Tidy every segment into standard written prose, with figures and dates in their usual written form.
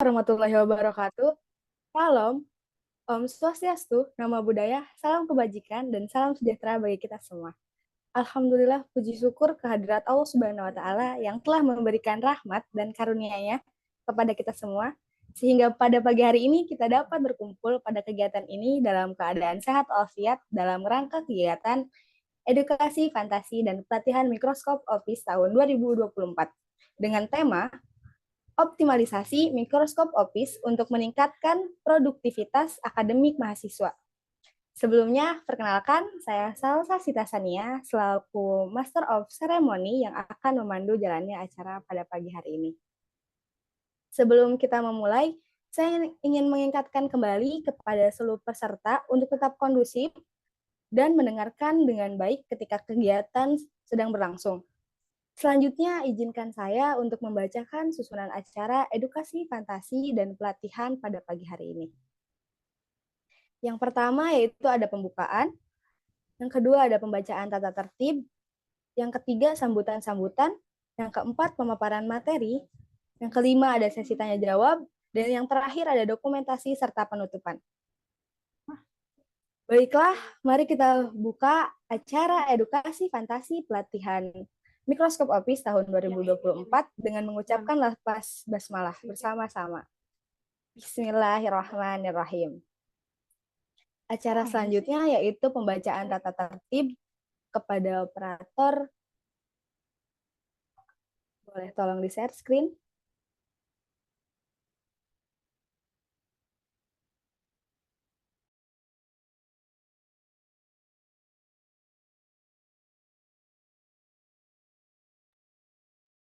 warahmatullahi wabarakatuh. Salam, Om Swastiastu, Nama Budaya, salam kebajikan, dan salam sejahtera bagi kita semua. Alhamdulillah, puji syukur kehadirat Allah Subhanahu wa Ta'ala yang telah memberikan rahmat dan karunia-Nya kepada kita semua, sehingga pada pagi hari ini kita dapat berkumpul pada kegiatan ini dalam keadaan sehat walafiat dalam rangka kegiatan edukasi, fantasi, dan pelatihan mikroskop Office tahun 2024 dengan tema optimalisasi mikroskop Office untuk meningkatkan produktivitas akademik mahasiswa. Sebelumnya, perkenalkan, saya Salsa Sitasania selaku Master of Ceremony yang akan memandu jalannya acara pada pagi hari ini. Sebelum kita memulai, saya ingin mengingatkan kembali kepada seluruh peserta untuk tetap kondusif dan mendengarkan dengan baik ketika kegiatan sedang berlangsung. Selanjutnya, izinkan saya untuk membacakan susunan acara edukasi, fantasi, dan pelatihan pada pagi hari ini. Yang pertama yaitu ada pembukaan, yang kedua ada pembacaan tata tertib, yang ketiga sambutan-sambutan, yang keempat pemaparan materi, yang kelima ada sesi tanya-jawab, dan yang terakhir ada dokumentasi serta penutupan. Baiklah, mari kita buka acara edukasi, fantasi, pelatihan Mikroskop Office tahun 2024 dengan mengucapkan lafaz basmalah bersama-sama. Bismillahirrahmanirrahim. Acara selanjutnya yaitu pembacaan tata tertib kepada operator. Boleh tolong di-share screen.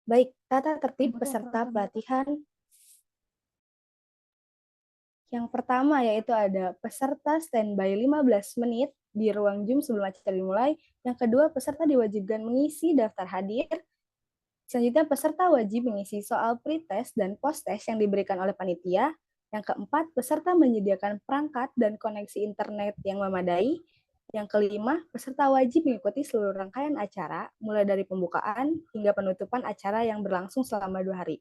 Baik, tata tertib peserta pelatihan. Yang pertama yaitu ada peserta standby 15 menit di ruang Zoom sebelum acara dimulai. Yang kedua, peserta diwajibkan mengisi daftar hadir. Selanjutnya, peserta wajib mengisi soal pretest dan post-test yang diberikan oleh panitia. Yang keempat, peserta menyediakan perangkat dan koneksi internet yang memadai. Yang kelima, peserta wajib mengikuti seluruh rangkaian acara, mulai dari pembukaan hingga penutupan acara yang berlangsung selama 2 hari.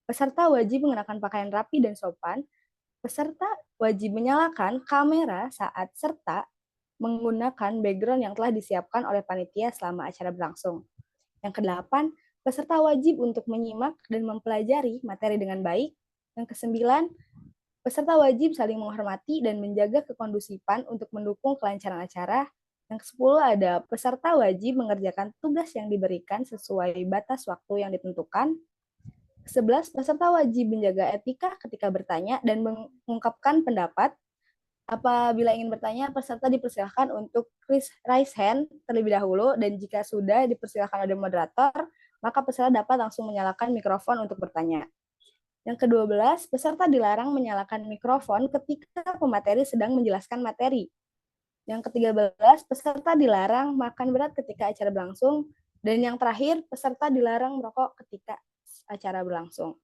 Peserta wajib mengenakan pakaian rapi dan sopan. Peserta wajib menyalakan kamera saat serta menggunakan background yang telah disiapkan oleh panitia selama acara berlangsung. Yang kedelapan, peserta wajib untuk menyimak dan mempelajari materi dengan baik. Yang kesembilan, peserta wajib saling menghormati dan menjaga kekondusifan untuk mendukung kelancaran acara. Yang kesepuluh ada peserta wajib mengerjakan tugas yang diberikan sesuai batas waktu yang ditentukan. 11. Peserta wajib menjaga etika ketika bertanya dan mengungkapkan pendapat. Apabila ingin bertanya, peserta dipersilakan untuk raise hand terlebih dahulu, dan jika sudah dipersilakan oleh moderator, maka peserta dapat langsung menyalakan mikrofon untuk bertanya. Yang ke-12, peserta dilarang menyalakan mikrofon ketika pemateri sedang menjelaskan materi. Yang ke-13, peserta dilarang makan berat ketika acara berlangsung. Dan yang terakhir, peserta dilarang merokok ketika acara berlangsung.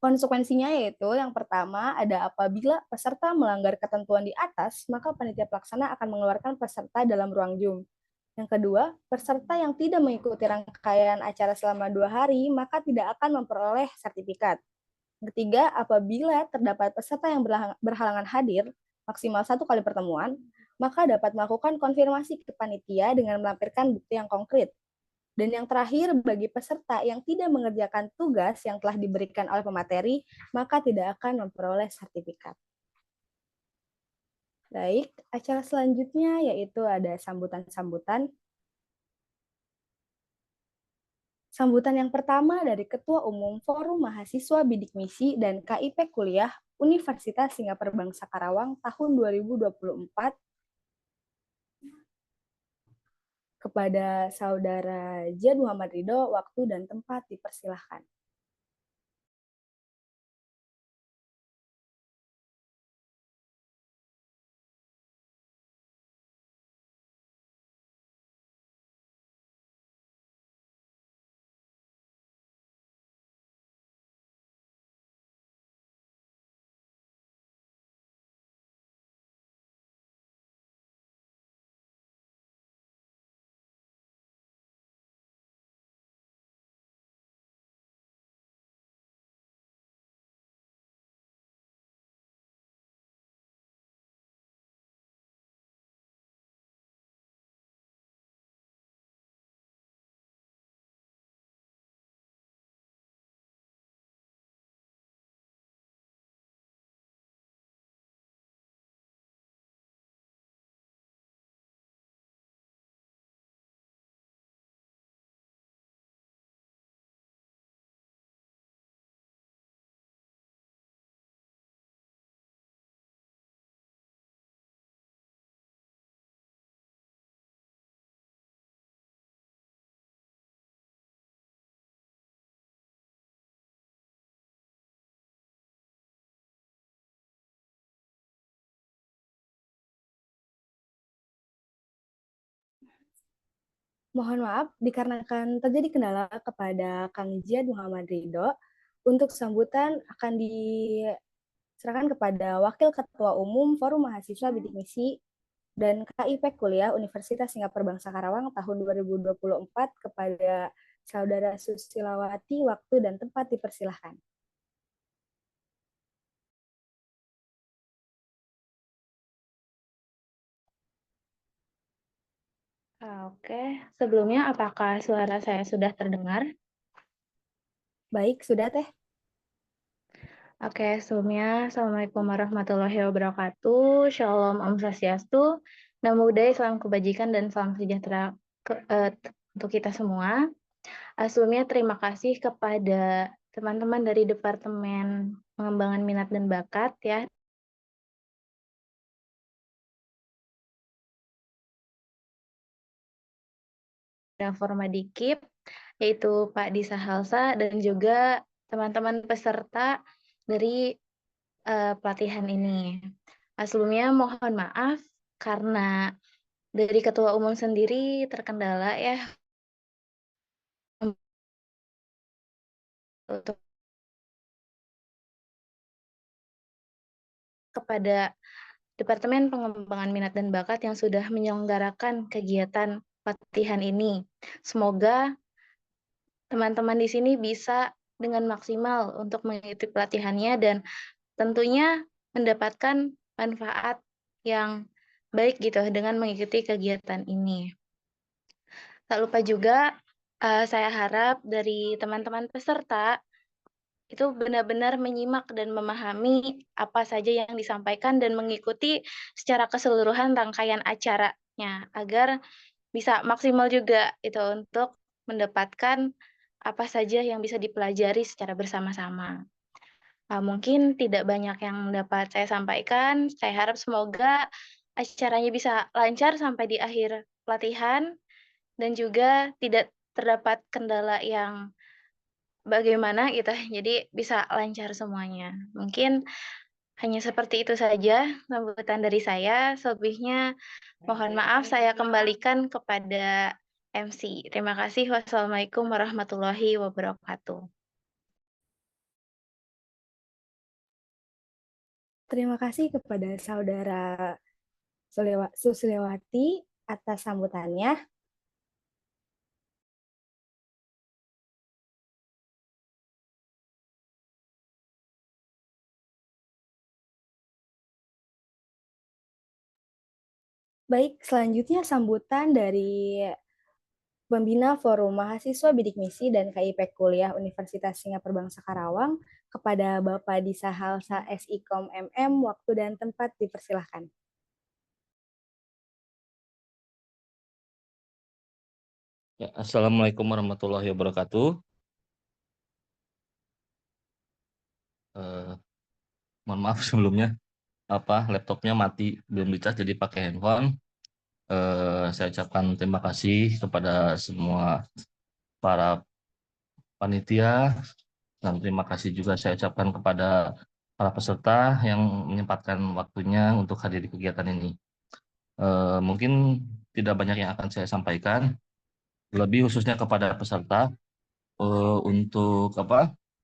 Konsekuensinya yaitu yang pertama ada apabila peserta melanggar ketentuan di atas, maka panitia pelaksana akan mengeluarkan peserta dalam ruang Zoom. Yang kedua, peserta yang tidak mengikuti rangkaian acara selama 2 hari, maka tidak akan memperoleh sertifikat. Yang ketiga, apabila terdapat peserta yang berhalangan hadir maksimal 1 kali pertemuan, maka dapat melakukan konfirmasi ke panitia dengan melampirkan bukti yang konkret. Dan yang terakhir, bagi peserta yang tidak mengerjakan tugas yang telah diberikan oleh pemateri, maka tidak akan memperoleh sertifikat. Baik, acara selanjutnya yaitu ada sambutan-sambutan. Sambutan yang pertama dari Ketua Umum Forum Mahasiswa Bidik Misi dan KIP Kuliah Universitas Singapura Bangsa Karawang tahun 2024 kepada Saudara Jad Muhammad Ridho, waktu dan tempat dipersilahkan. Mohon maaf, dikarenakan terjadi kendala kepada Kang Jiyad Muhammad Ridho, untuk sambutan akan diserahkan kepada Wakil Ketua Umum Forum Mahasiswa Bidik Misi dan KIP Kuliah Universitas Singapura Bangsa Karawang tahun 2024 kepada Saudara Susilawati. Waktu dan tempat dipersilahkan. Oke, sebelumnya apakah suara saya sudah terdengar? Baik, sudah Teh. Oke, sebelumnya Assalamualaikum warahmatullahi wabarakatuh. Shalom, Om Swastiastu, Namo Buddhaya, salam kebajikan dan salam sejahtera untuk kita semua. Sebelumnya terima kasih kepada teman-teman dari Departemen Pengembangan Minat dan Bakat ya, Formadikip, yaitu Pak Disa Halsa dan juga teman-teman peserta dari pelatihan ini. Sebelumnya mohon maaf karena dari Ketua Umum sendiri terkendala ya untuk kepada Departemen Pengembangan Minat dan Bakat yang sudah menyelenggarakan kegiatan pelatihan ini. Semoga teman-teman di sini bisa dengan maksimal untuk mengikuti pelatihannya dan tentunya mendapatkan manfaat yang baik gitu dengan mengikuti kegiatan ini. Tak lupa juga saya harap dari teman-teman peserta itu benar-benar menyimak dan memahami apa saja yang disampaikan dan mengikuti secara keseluruhan rangkaian acaranya agar bisa maksimal juga itu untuk mendapatkan apa saja yang bisa dipelajari secara bersama-sama. Mungkin tidak banyak yang dapat saya sampaikan. Saya harap semoga acaranya bisa lancar sampai di akhir pelatihan dan juga tidak terdapat kendala yang bagaimana gitu, jadi bisa lancar semuanya. Mungkin hanya seperti itu saja sambutan dari saya, selebihnya mohon maaf saya kembalikan kepada MC. Terima kasih. Wassalamualaikum warahmatullahi wabarakatuh. Terima kasih kepada Saudara Susilewati atas sambutannya. Baik, selanjutnya sambutan dari Pembina Forum Mahasiswa Bidik Misi dan KIP Kuliah Universitas Singapura Bangsa Karawang kepada Bapak Disa Halsa SIKOM MM, waktu dan tempat dipersilahkan. Ya, Assalamualaikum warahmatullahi wabarakatuh. Eh, Mohon maaf sebelumnya, laptopnya mati, belum dicas jadi pakai handphone. Saya ucapkan terima kasih kepada semua para panitia dan terima kasih juga saya ucapkan kepada para peserta yang menyempatkan waktunya untuk hadir di kegiatan ini. Mungkin tidak banyak yang akan saya sampaikan, lebih khususnya kepada peserta untuk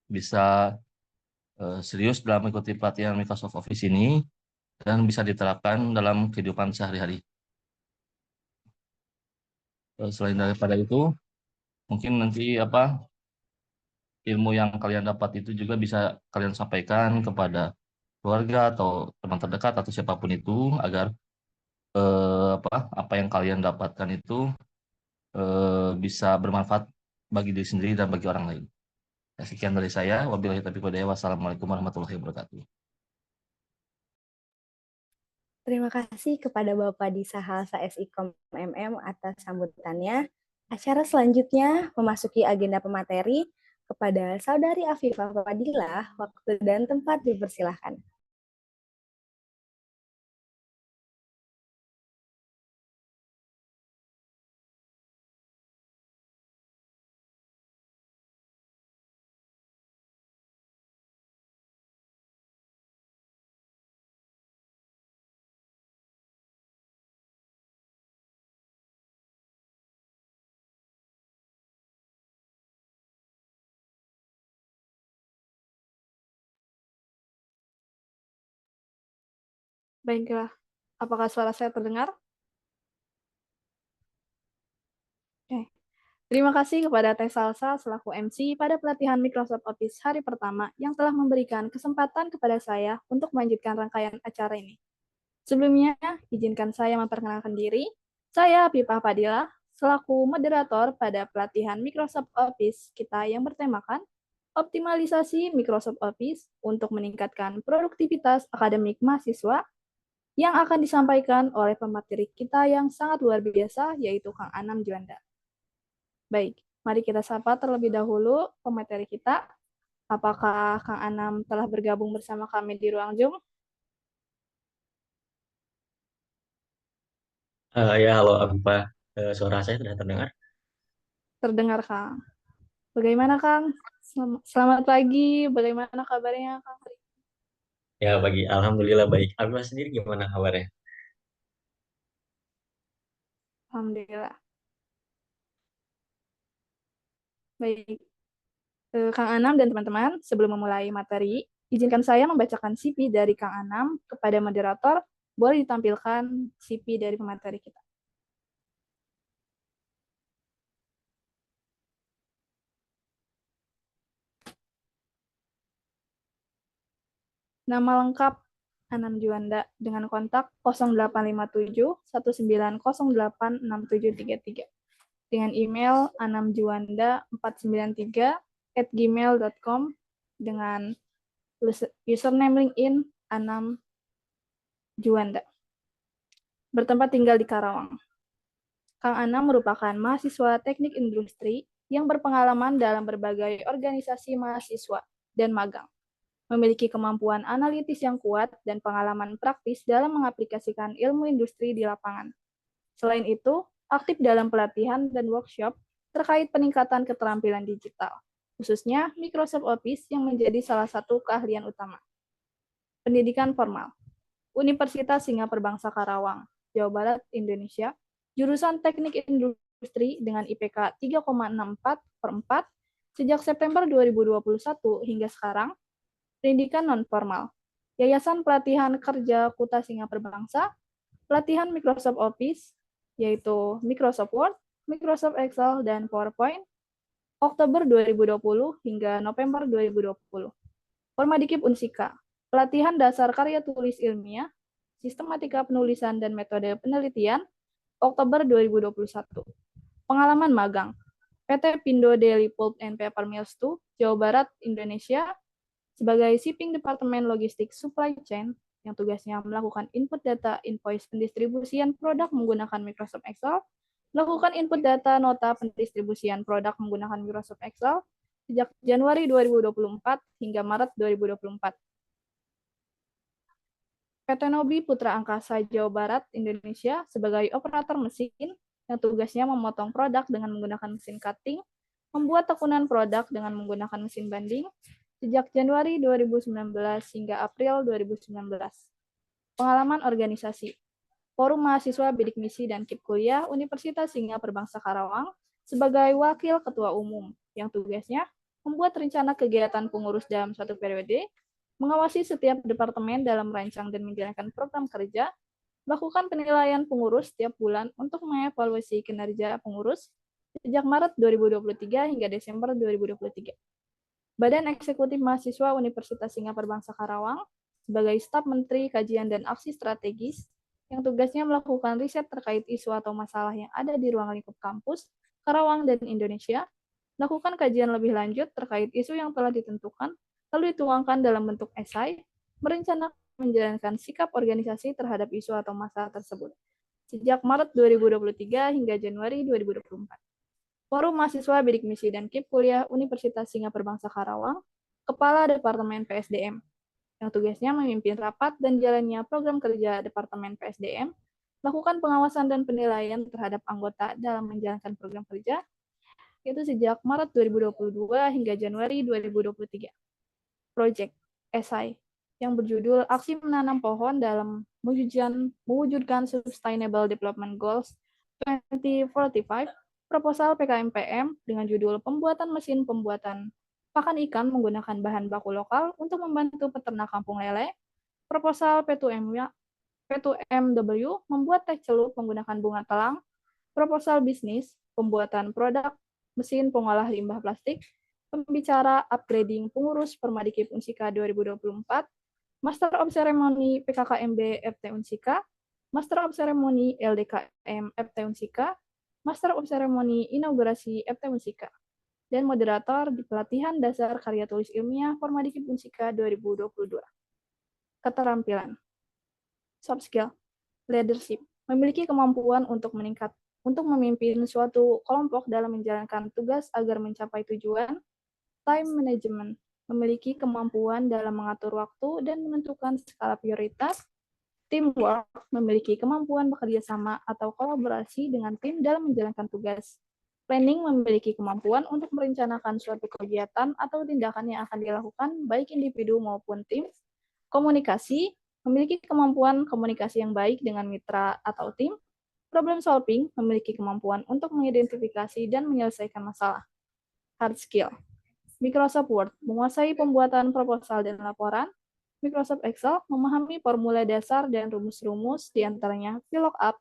bisa serius dalam mengikuti pelatihan Microsoft Office ini dan bisa diterapkan dalam kehidupan sehari-hari. Selain daripada itu, mungkin nanti ilmu yang kalian dapat itu juga bisa kalian sampaikan kepada keluarga atau teman terdekat atau siapapun itu agar apa yang kalian dapatkan itu bisa bermanfaat bagi diri sendiri dan bagi orang lain. Ya, sekian dari saya. Wabillahi taufiq walhidayah. Wassalamualaikum warahmatullahi wabarakatuh. Terima kasih kepada Bapak Disa Halsa SIKOM MM atas sambutannya. Acara selanjutnya memasuki agenda pemateri kepada Saudari Afifah Fadilah, waktu dan tempat dipersilahkan. Baiklah, apakah suara saya terdengar? Oke. Terima kasih kepada Teh Salsa selaku MC pada pelatihan Microsoft Office hari pertama yang telah memberikan kesempatan kepada saya untuk melanjutkan rangkaian acara ini. Sebelumnya, izinkan saya memperkenalkan diri. Saya Pipah Padilla, selaku moderator pada pelatihan Microsoft Office kita yang bertemakan optimalisasi Microsoft Office untuk meningkatkan produktivitas akademik mahasiswa yang akan disampaikan oleh pemateri kita yang sangat luar biasa, yaitu Kang Anam Juanda. Baik, mari kita sapa terlebih dahulu pemateri kita. Apakah Kang Anam telah bergabung bersama kami di ruang Zoom? Ya, halo Abipa. Suara saya sudah terdengar? Terdengar, Kang. Bagaimana, Kang? Selamat pagi. Bagaimana kabarnya, Kang? Ya, Alhamdulillah baik. Abipa sendiri gimana kabarnya? Alhamdulillah. Baik. Kang Anam dan teman-teman, sebelum memulai materi, izinkan saya membacakan CV dari Kang Anam kepada moderator. Boleh ditampilkan CV dari pemateri kita. Nama lengkap Anam Juanda dengan kontak 0857 1908 6733. Dengan email anamjuanda493@gmail.com dengan username LinkedIn Anam Juanda. Bertempat tinggal di Karawang. Kang Anam merupakan mahasiswa teknik industri yang berpengalaman dalam berbagai organisasi mahasiswa dan magang. Memiliki kemampuan analitis yang kuat dan pengalaman praktis dalam mengaplikasikan ilmu industri di lapangan. Selain itu, aktif dalam pelatihan dan workshop terkait peningkatan keterampilan digital, khususnya Microsoft Office yang menjadi salah satu keahlian utama. Pendidikan formal. Universitas Singapura Bangsa Karawang, Jawa Barat, Indonesia, jurusan Teknik Industri dengan IPK 3,64/4 sejak September 2021 hingga sekarang. Pendidikan non-formal, Yayasan Pelatihan Kerja Kuta Singapura Bangsa, pelatihan Microsoft Office, yaitu Microsoft Word, Microsoft Excel, dan PowerPoint, Oktober 2020 hingga November 2020. Formadikip Unsika, pelatihan dasar karya tulis ilmiah, sistematika penulisan dan metode penelitian, Oktober 2021. Pengalaman magang, PT Pindo Daily Pulp and Paper Mills 2, Jawa Barat, Indonesia, sebagai Shipping Departemen Logistik Supply Chain yang tugasnya melakukan input data invoice pendistribusian produk menggunakan Microsoft Excel, melakukan input data nota pendistribusian produk menggunakan Microsoft Excel sejak Januari 2024 hingga Maret 2024. PT Nobi Putra Angkasa Jawa Barat, Indonesia sebagai operator mesin yang tugasnya memotong produk dengan menggunakan mesin cutting, membuat tekunan produk dengan menggunakan mesin banding, sejak Januari 2019 hingga April 2019. Pengalaman organisasi. Forum Mahasiswa Bidik Misi dan KIP Kuliah Universitas Singapura Bangsa Karawang sebagai Wakil Ketua Umum yang tugasnya membuat rencana kegiatan pengurus dalam suatu periode, mengawasi setiap departemen dalam merancang dan menjalankan program kerja, melakukan penilaian pengurus setiap bulan untuk mengevaluasi kinerja pengurus sejak Maret 2023 hingga Desember 2023. Badan Eksekutif Mahasiswa Universitas Singapura Bangsa Karawang sebagai staf Menteri Kajian dan Aksi Strategis yang tugasnya melakukan riset terkait isu atau masalah yang ada di ruang lingkup kampus, Karawang, dan Indonesia, melakukan kajian lebih lanjut terkait isu yang telah ditentukan, lalu dituangkan dalam bentuk esai, merencanakan menjalankan sikap organisasi terhadap isu atau masalah tersebut, sejak Maret 2023 hingga Januari 2024. Forum Mahasiswa Bidik Misi dan KIP Kuliah Universitas Singapura Bangsa Karawang, Kepala Departemen PSDM, yang tugasnya memimpin rapat dan jalannya program kerja Departemen PSDM, melakukan pengawasan dan penilaian terhadap anggota dalam menjalankan program kerja, yaitu sejak Maret 2022 hingga Januari 2023. Project esai yang berjudul Aksi Menanam Pohon dalam mewujudkan Sustainable Development Goals 2045, proposal PKMPM dengan judul Pembuatan Mesin Pembuatan Pakan Ikan menggunakan bahan baku lokal untuk membantu peternak kampung lele, proposal P2M P2MW membuat teh celup menggunakan bunga telang, proposal bisnis, pembuatan produk, mesin pengolah limbah plastik, pembicara upgrading pengurus Permadikip Unsika 2024, Master of Ceremony PKKMB FT Unsika, Master of Ceremony LDKM FT Unsika, Master of Ceremony Inaugurasi FT Unsika, dan moderator di pelatihan dasar karya tulis ilmiah Permadikip Unsika 2022. Keterampilan. Soft skill, leadership, memiliki kemampuan untuk memimpin suatu kelompok dalam menjalankan tugas agar mencapai tujuan. Time management, memiliki kemampuan dalam mengatur waktu dan menentukan skala prioritas. Teamwork, memiliki kemampuan bekerja sama atau kolaborasi dengan tim dalam menjalankan tugas. Planning, memiliki kemampuan untuk merencanakan suatu kegiatan atau tindakan yang akan dilakukan baik individu maupun tim. Komunikasi, memiliki kemampuan komunikasi yang baik dengan mitra atau tim. Problem solving, memiliki kemampuan untuk mengidentifikasi dan menyelesaikan masalah. Hard skill, Microsoft Word, menguasai pembuatan proposal dan laporan. Microsoft Excel, memahami formula dasar dan rumus-rumus, diantaranya VLOOKUP,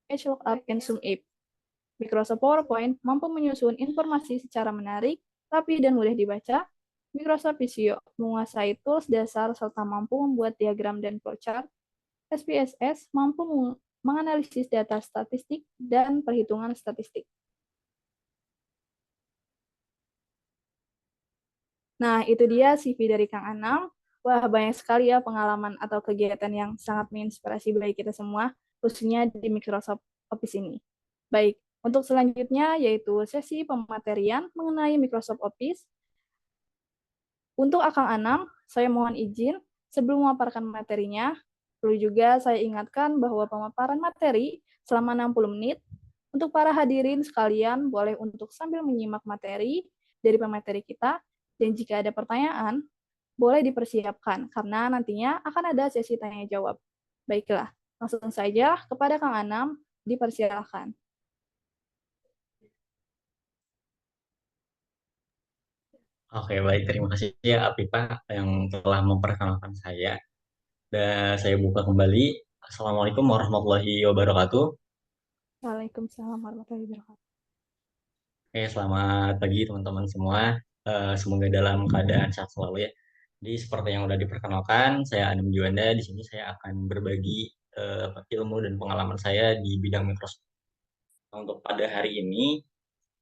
HLOOKUP, dan SUMIF. Microsoft PowerPoint, mampu menyusun informasi secara menarik, rapi, dan mudah dibaca. Microsoft Visio, menguasai tools dasar serta mampu membuat diagram dan flowchart. SPSS, mampu menganalisis data statistik dan perhitungan statistik. Nah, itu dia CV dari Kang Anam. Wah, banyak sekali ya pengalaman atau kegiatan yang sangat menginspirasi bagi kita semua, khususnya di Microsoft Office ini. Baik, untuk selanjutnya yaitu sesi pematerian mengenai Microsoft Office. Untuk Akang Anam, saya mohon izin sebelum memaparkan materinya, perlu juga saya ingatkan bahwa pemaparan materi selama 60 menit. Untuk para hadirin sekalian, boleh untuk sambil menyimak materi dari pemateri kita, dan jika ada pertanyaan, boleh dipersiapkan, karena nantinya akan ada sesi tanya-jawab. Baiklah, langsung saja kepada Kang Anam, dipersilakan. Oke, baik. Terima kasih ya Apipa yang telah memperkenalkan saya. Dan saya buka kembali. Assalamualaikum warahmatullahi wabarakatuh. Waalaikumsalam warahmatullahi wabarakatuh. Oke, selamat pagi teman-teman semua. Semoga dalam keadaan sehat selalu ya. Jadi seperti yang sudah diperkenalkan, saya Adam Juanda. Di sini saya akan berbagi ilmu dan pengalaman saya di bidang Microsoft. Untuk pada hari ini,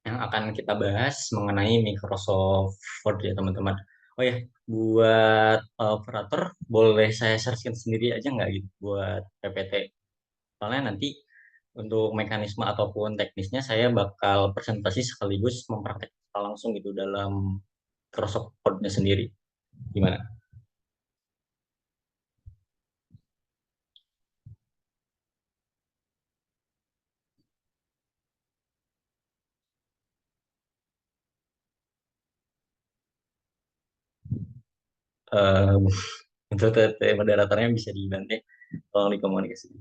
yang akan kita bahas mengenai Microsoft Word ya teman-teman. Oh ya, buat operator boleh saya share sendiri aja nggak gitu buat PPT. Soalnya nanti untuk mekanisme ataupun teknisnya saya bakal presentasi sekaligus mempraktekkan langsung gitu dalam Microsoft Word-nya sendiri. Gimana? Uh, untuk moderatornya bisa dibantu, tolong dikomunikasi.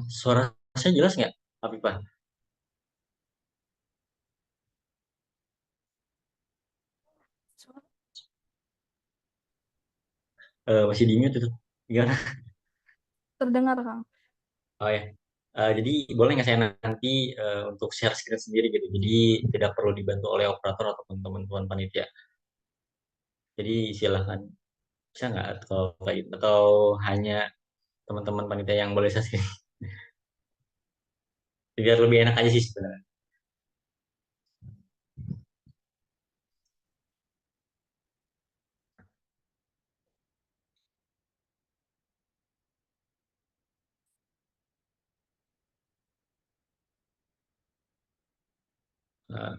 Suara saya jelas nggak, Afifah? Masih di mute itu. Gimana? Terdengar, Kang. Oh ya. Jadi boleh nggak saya nanti untuk share screen sendiri gitu. Jadi tidak perlu dibantu oleh operator ataupun teman-teman panitia. Jadi silahkan, bisa nggak atau kayak gitu? Atau hanya teman-teman panitia yang boleh share screen? Biar lebih enak aja sih sebenarnya. Nah,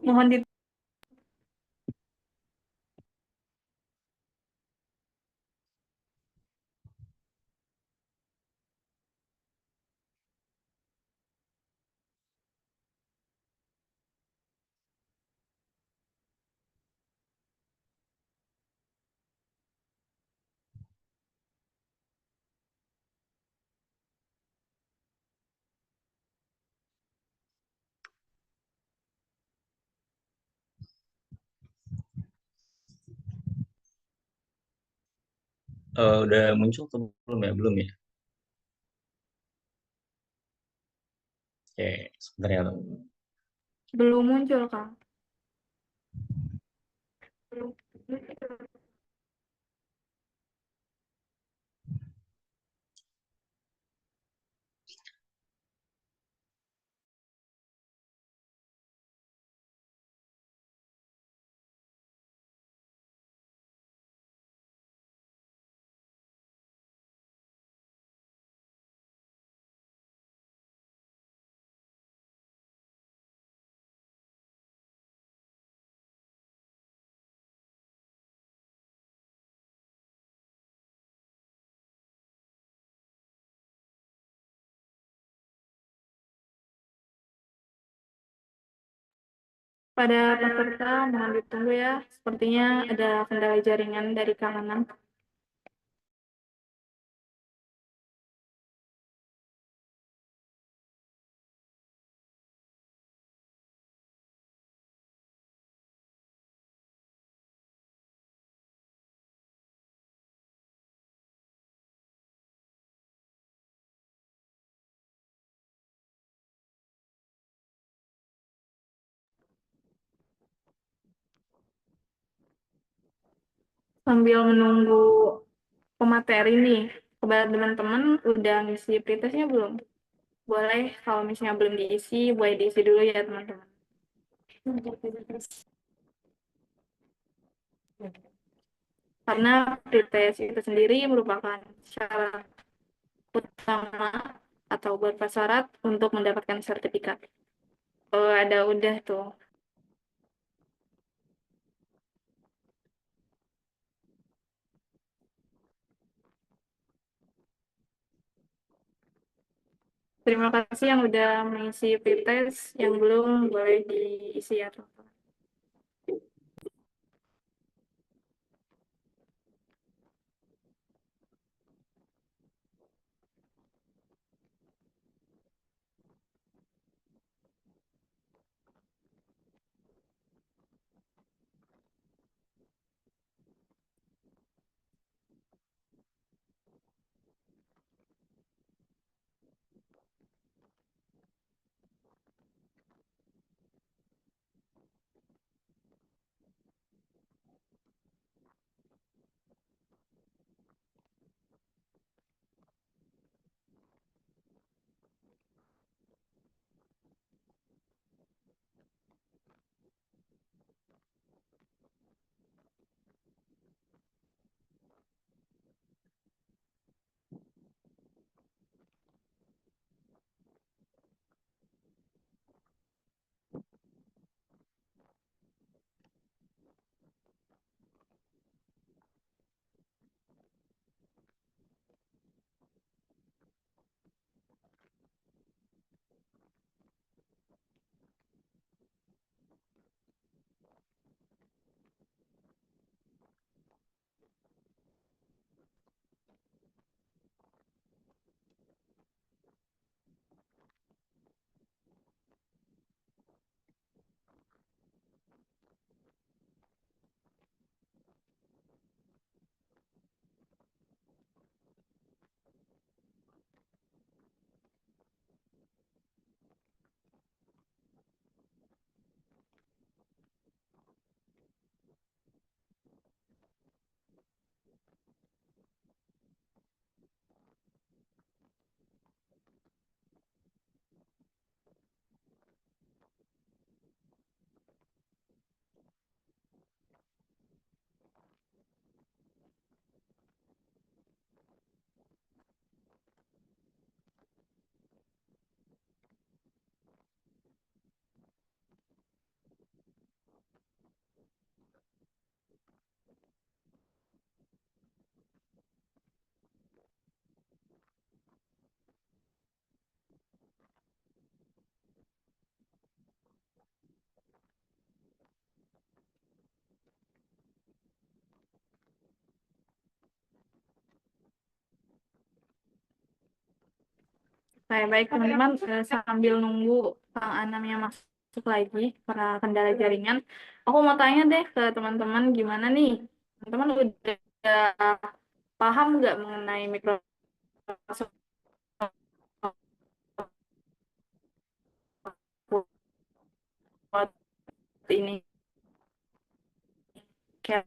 Mohon di udah muncul atau belum ya? Belum ya? Oke, sebentar ya. Belum muncul, Kak. Belum. Pada peserta mohon ditunggu ya. Sepertinya ada kendala jaringan dari kalangan. Sambil menunggu pemateri nih, kepada teman-teman udah ngisi pretestnya belum? Boleh kalau misalnya belum diisi, boleh diisi dulu ya teman-teman. Karena pretest itu sendiri merupakan syarat utama atau berprasyarat untuk mendapatkan sertifikat. Oh, ada udah tuh. Terima kasih yang udah mengisi pretest, yang belum boleh diisi ya teman-teman. Baik teman-teman, sambil nunggu Kang Anamnya masuk lagi karena kendala jaringan, aku mau tanya deh ke teman-teman gimana nih? Teman-teman udah Paham nggak mengenai Microsoft Word ini? Kayak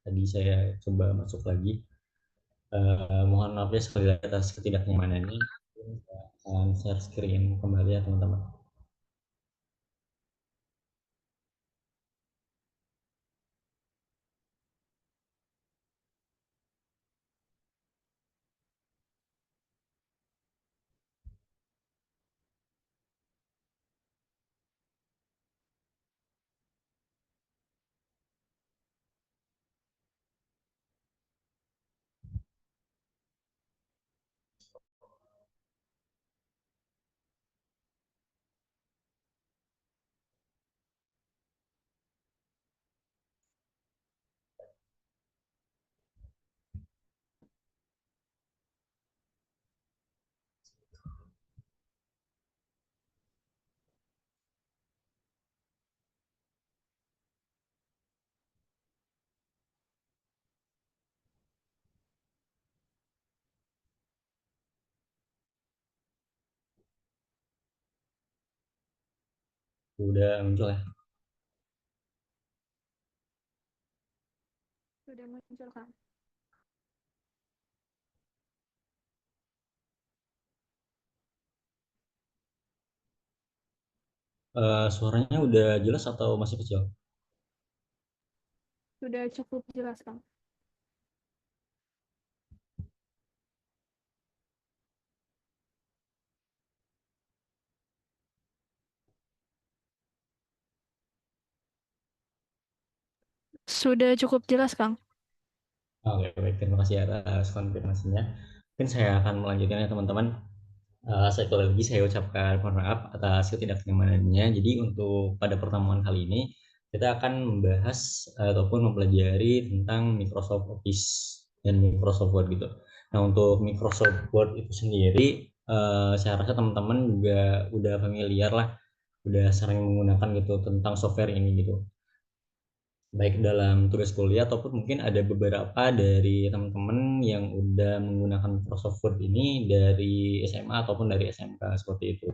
tadi saya coba masuk lagi. Mohon maaf ya sekali lagi atas ketidaknyamanan ini. Saya akan share screen kembali ya teman-teman. Udah muncul ya. Sudah muncul, Kang. Suaranya udah jelas atau masih kecil? Sudah cukup jelas, Kang. Sudah cukup jelas, Kang. Oke, baik. Terima kasih atas konfirmasinya. Mungkin saya akan melanjutkan ya teman-teman. Sekali lagi saya ucapkan mohon maaf atas ketidaknyamanannya. Jadi untuk pada pertemuan kali ini kita akan membahas ataupun mempelajari tentang Microsoft Office dan Microsoft Word gitu. Nah untuk Microsoft Word itu sendiri, saya rasa teman-teman juga udah familiar lah, udah sering menggunakan gitu tentang software ini gitu, baik dalam tugas kuliah ataupun mungkin ada beberapa dari teman-teman yang udah menggunakan Microsoft Word ini dari SMA ataupun dari SMK seperti itu.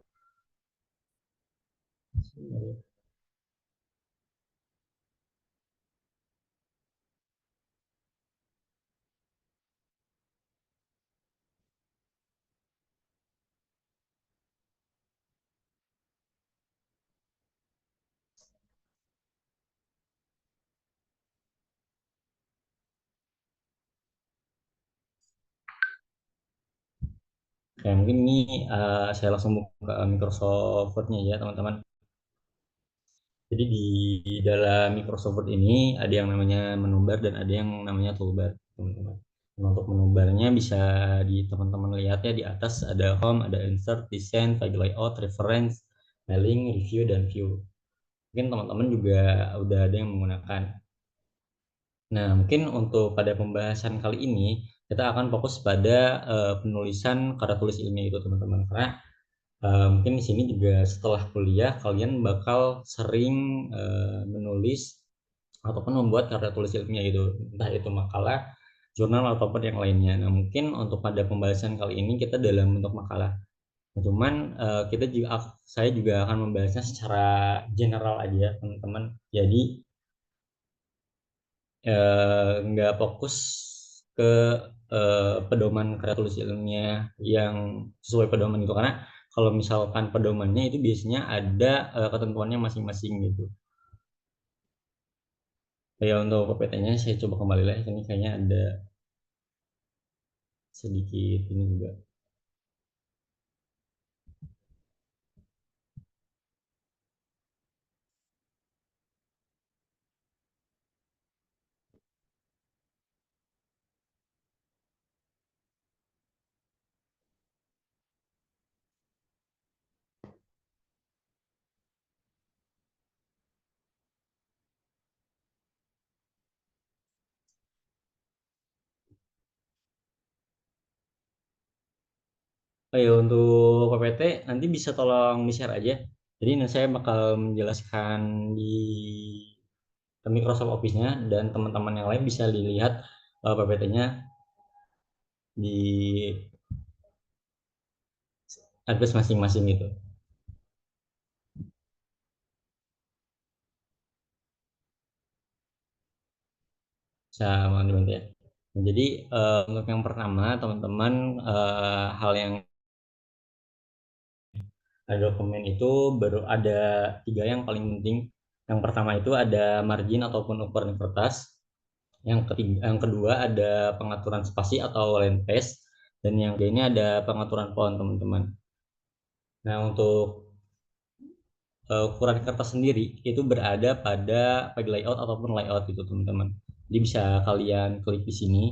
Oke, mungkin ini saya langsung buka Microsoft Word-nya ya teman-teman. Jadi di dalam Microsoft Word ini ada yang namanya menu bar dan ada yang namanya toolbar, teman-teman. Nah, untuk menu barnya bisa di teman-teman lihat ya, di atas ada home, ada insert, design, file layout, reference, mailing, review, dan view. Mungkin teman-teman juga udah ada yang menggunakan. Nah, mungkin untuk pada pembahasan kali ini kita akan fokus pada penulisan karya tulis ilmiah itu teman-teman. Karena mungkin di sini juga setelah kuliah kalian bakal sering menulis ataupun membuat karya tulis ilmiah itu, entah itu makalah, jurnal ataupun yang lainnya. Nah, mungkin untuk pada pembahasan kali ini kita dalam bentuk makalah. Nah, cuman kita juga saya juga akan membahasnya secara general aja, teman-teman. Jadi nggak fokus ke pedoman karya tulis ilmiah yang sesuai pedoman itu, karena kalau misalkan pedomannya itu biasanya ada ketentuannya masing-masing gitu. Ya untuk PPT-nya saya coba kembali lagi, ini kayaknya ada sedikit ini juga. Ayo untuk PPT nanti bisa tolong di-share aja. Jadi nanti saya bakal menjelaskan di Microsoft Office-nya dan teman-teman yang lain bisa dilihat PPT-nya di address masing-masing itu. Sama dibantu ya. Nah, jadi untuk yang pertama teman-teman, hal yang dokumen itu baru ada tiga yang paling penting. Yang pertama itu ada margin ataupun ukuran kertas. Yang kedua ada pengaturan spasi atau line paste, dan yang ketiga ini ada pengaturan font teman-teman. Nah untuk ukuran kertas sendiri itu berada pada page layout ataupun layout itu teman-teman. Jadi bisa kalian klik di sini.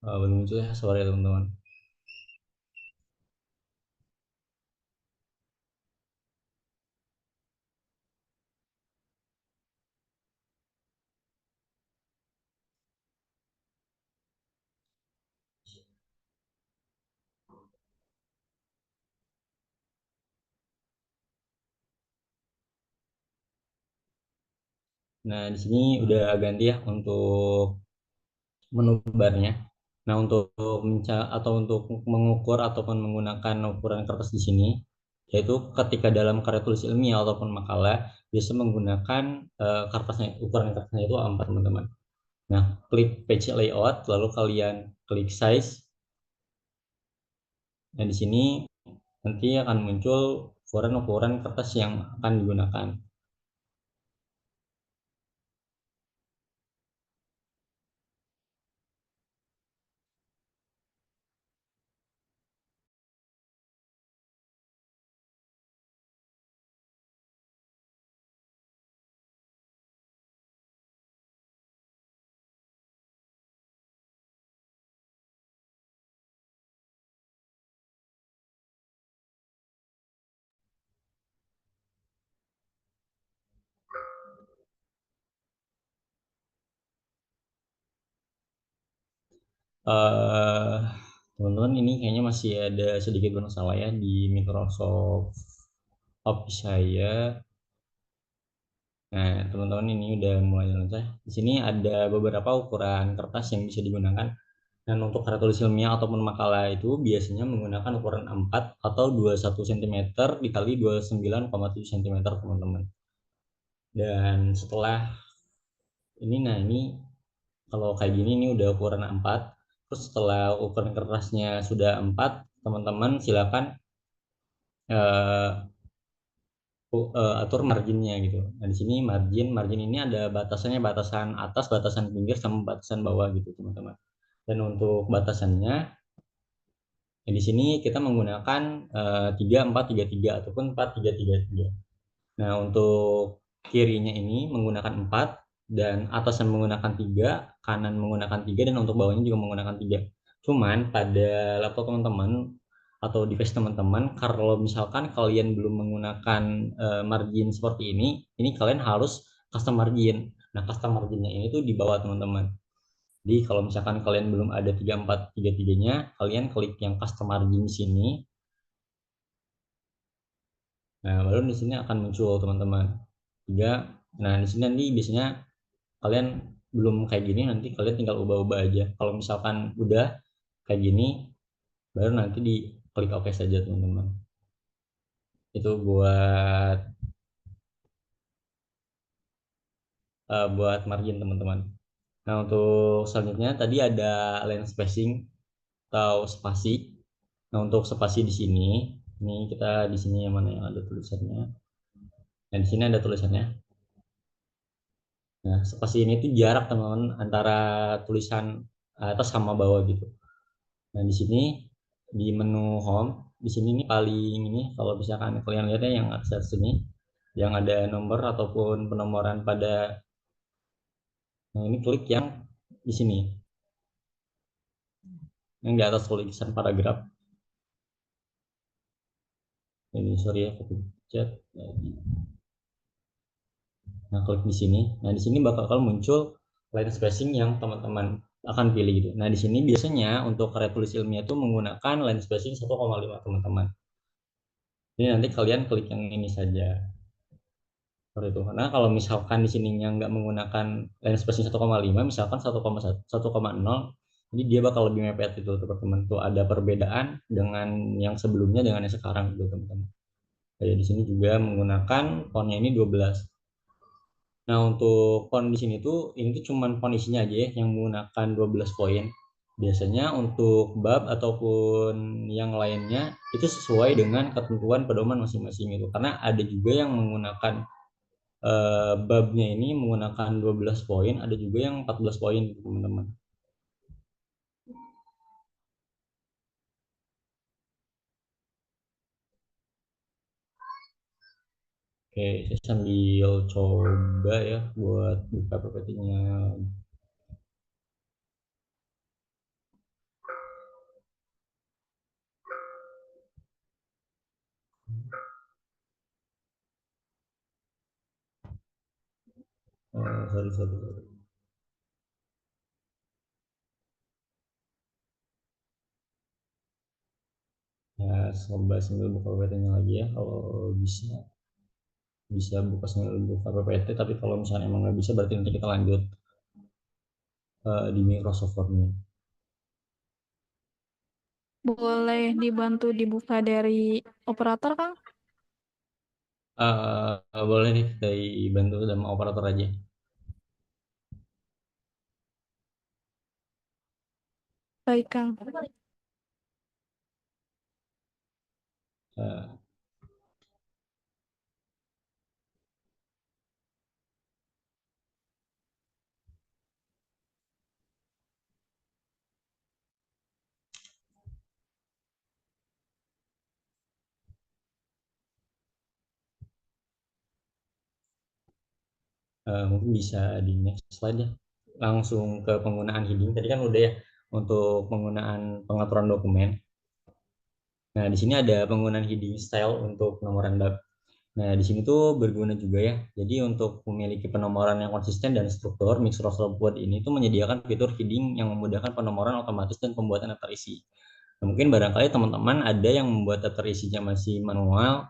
Belum muncul ya, sorry teman-teman. Nah, di sini udah ganti ya untuk menu barnya. Nah, untuk atau untuk mengukur ataupun menggunakan ukuran kertas di sini, yaitu ketika dalam karya tulis ilmiah ataupun makalah, biasa menggunakan kertasnya, ukuran kertasnya itu A4, teman-teman. Nah, klik page layout, lalu kalian klik size. Nah, di sini nanti akan muncul ukuran-ukuran kertas yang akan digunakan. Eh, Teman-teman, ini kayaknya masih ada sedikit masalah ya di Microsoft Office saya. Nah, teman-teman, ini udah mulai lancar. Di sini ada beberapa ukuran kertas yang bisa digunakan. Dan untuk karya tulis ilmiah ataupun makalah itu biasanya menggunakan ukuran A4 atau 21 cm dikali 29,7 cm, teman-teman. Dan setelah ini, nah ini kalau kayak gini ini udah ukuran A4. Terus setelah ukuran kertasnya sudah A4, teman-teman silakan eh, atur marginnya gitu. Nah, di sini margin ini ada batasannya, batasan atas, batasan pinggir, sama batasan bawah gitu, teman-teman. Dan untuk batasannya, ya di sini kita menggunakan 3433 ataupun 4333. Nah, untuk kirinya ini menggunakan 4, dan atasan menggunakan 3, kanan menggunakan 3, dan untuk bawahnya juga menggunakan 3. Cuman pada laptop teman-teman atau device teman-teman, kalau misalkan kalian belum menggunakan margin seperti ini kalian harus custom margin. Nah, custom marginnya ini tuh di bawah, teman-teman. Jadi kalau misalkan kalian belum ada 3433-nya, kalian klik yang custom margin di sini. Nah, baru di sini akan muncul, teman-teman. 3. Nah, di sini nanti biasanya kalian belum kayak gini, nanti kalian tinggal ubah-ubah aja. Kalau misalkan udah kayak gini, baru nanti di klik OK saja, teman-teman. Itu buat margin, teman-teman. Nah, untuk selanjutnya tadi ada line spacing atau spasi. Nah, untuk spasi di sini, ini kita di sini yang mana yang ada tulisannya. Nah, di sini ada tulisannya. Nah, spasi ini tuh jarak, teman-teman, antara tulisan atas sama bawah gitu. Nah, di sini di menu home, di sini ini paling ini, kalau misalkan kalian lihat ya, yang atas sini yang ada nomor ataupun penomoran pada, nah ini klik yang di sini, yang di atas tulisan paragraf. Ini sorry ya, aku chat. Nah, klik di sini. Nah, di sini bakal muncul line spacing yang teman-teman akan pilih gitu. Nah, di sini biasanya untuk karya tulis ilmiah itu menggunakan line spacing 1,5, teman-teman. Jadi nanti kalian klik yang ini saja. Seperti itu. Karena kalau misalkan di sininya nggak menggunakan line spacing 1,5, misalkan 1,1, 1,0, jadi dia bakal lebih mepet itu, teman-teman. Tuh ada perbedaan dengan yang sebelumnya dengan yang sekarang gitu, teman-teman. Kayak di sini juga menggunakan fontnya ini 12. Nah, untuk font di sini tuh ini tuh cuman font isinya aja ya, yang menggunakan 12 poin. Biasanya untuk bab ataupun yang lainnya itu sesuai dengan ketentuan pedoman masing-masing itu. Karena ada juga yang menggunakan babnya ini menggunakan 12 poin, ada juga yang 14 poin, teman-teman. Oke, saya sambil coba ya buat buka PPT-nya. Sorry. Ya, coba sambil buka PPT-nya lagi ya, kalau bisa. bisa buka PPT, tapi kalau misalnya emang nggak bisa berarti nanti kita lanjut di Microsoft Word-nya. Boleh dibantu dibuka dari operator, Kang? Boleh nih, dari bantu sama operator aja. Baik, Kang. Eh, Mungkin bisa di next slide ya. Langsung ke penggunaan heading. Tadi kan udah ya untuk penggunaan pengaturan dokumen. Nah, di sini ada penggunaan heading style untuk penomoran bab. Nah, di sini tuh berguna juga ya. Jadi untuk memiliki penomoran yang konsisten dan struktur, Microsoft Word ini tuh menyediakan fitur heading yang memudahkan penomoran otomatis dan pembuatan daftar isi. Nah, mungkin barangkali teman-teman ada yang membuat daftar isinya masih manual.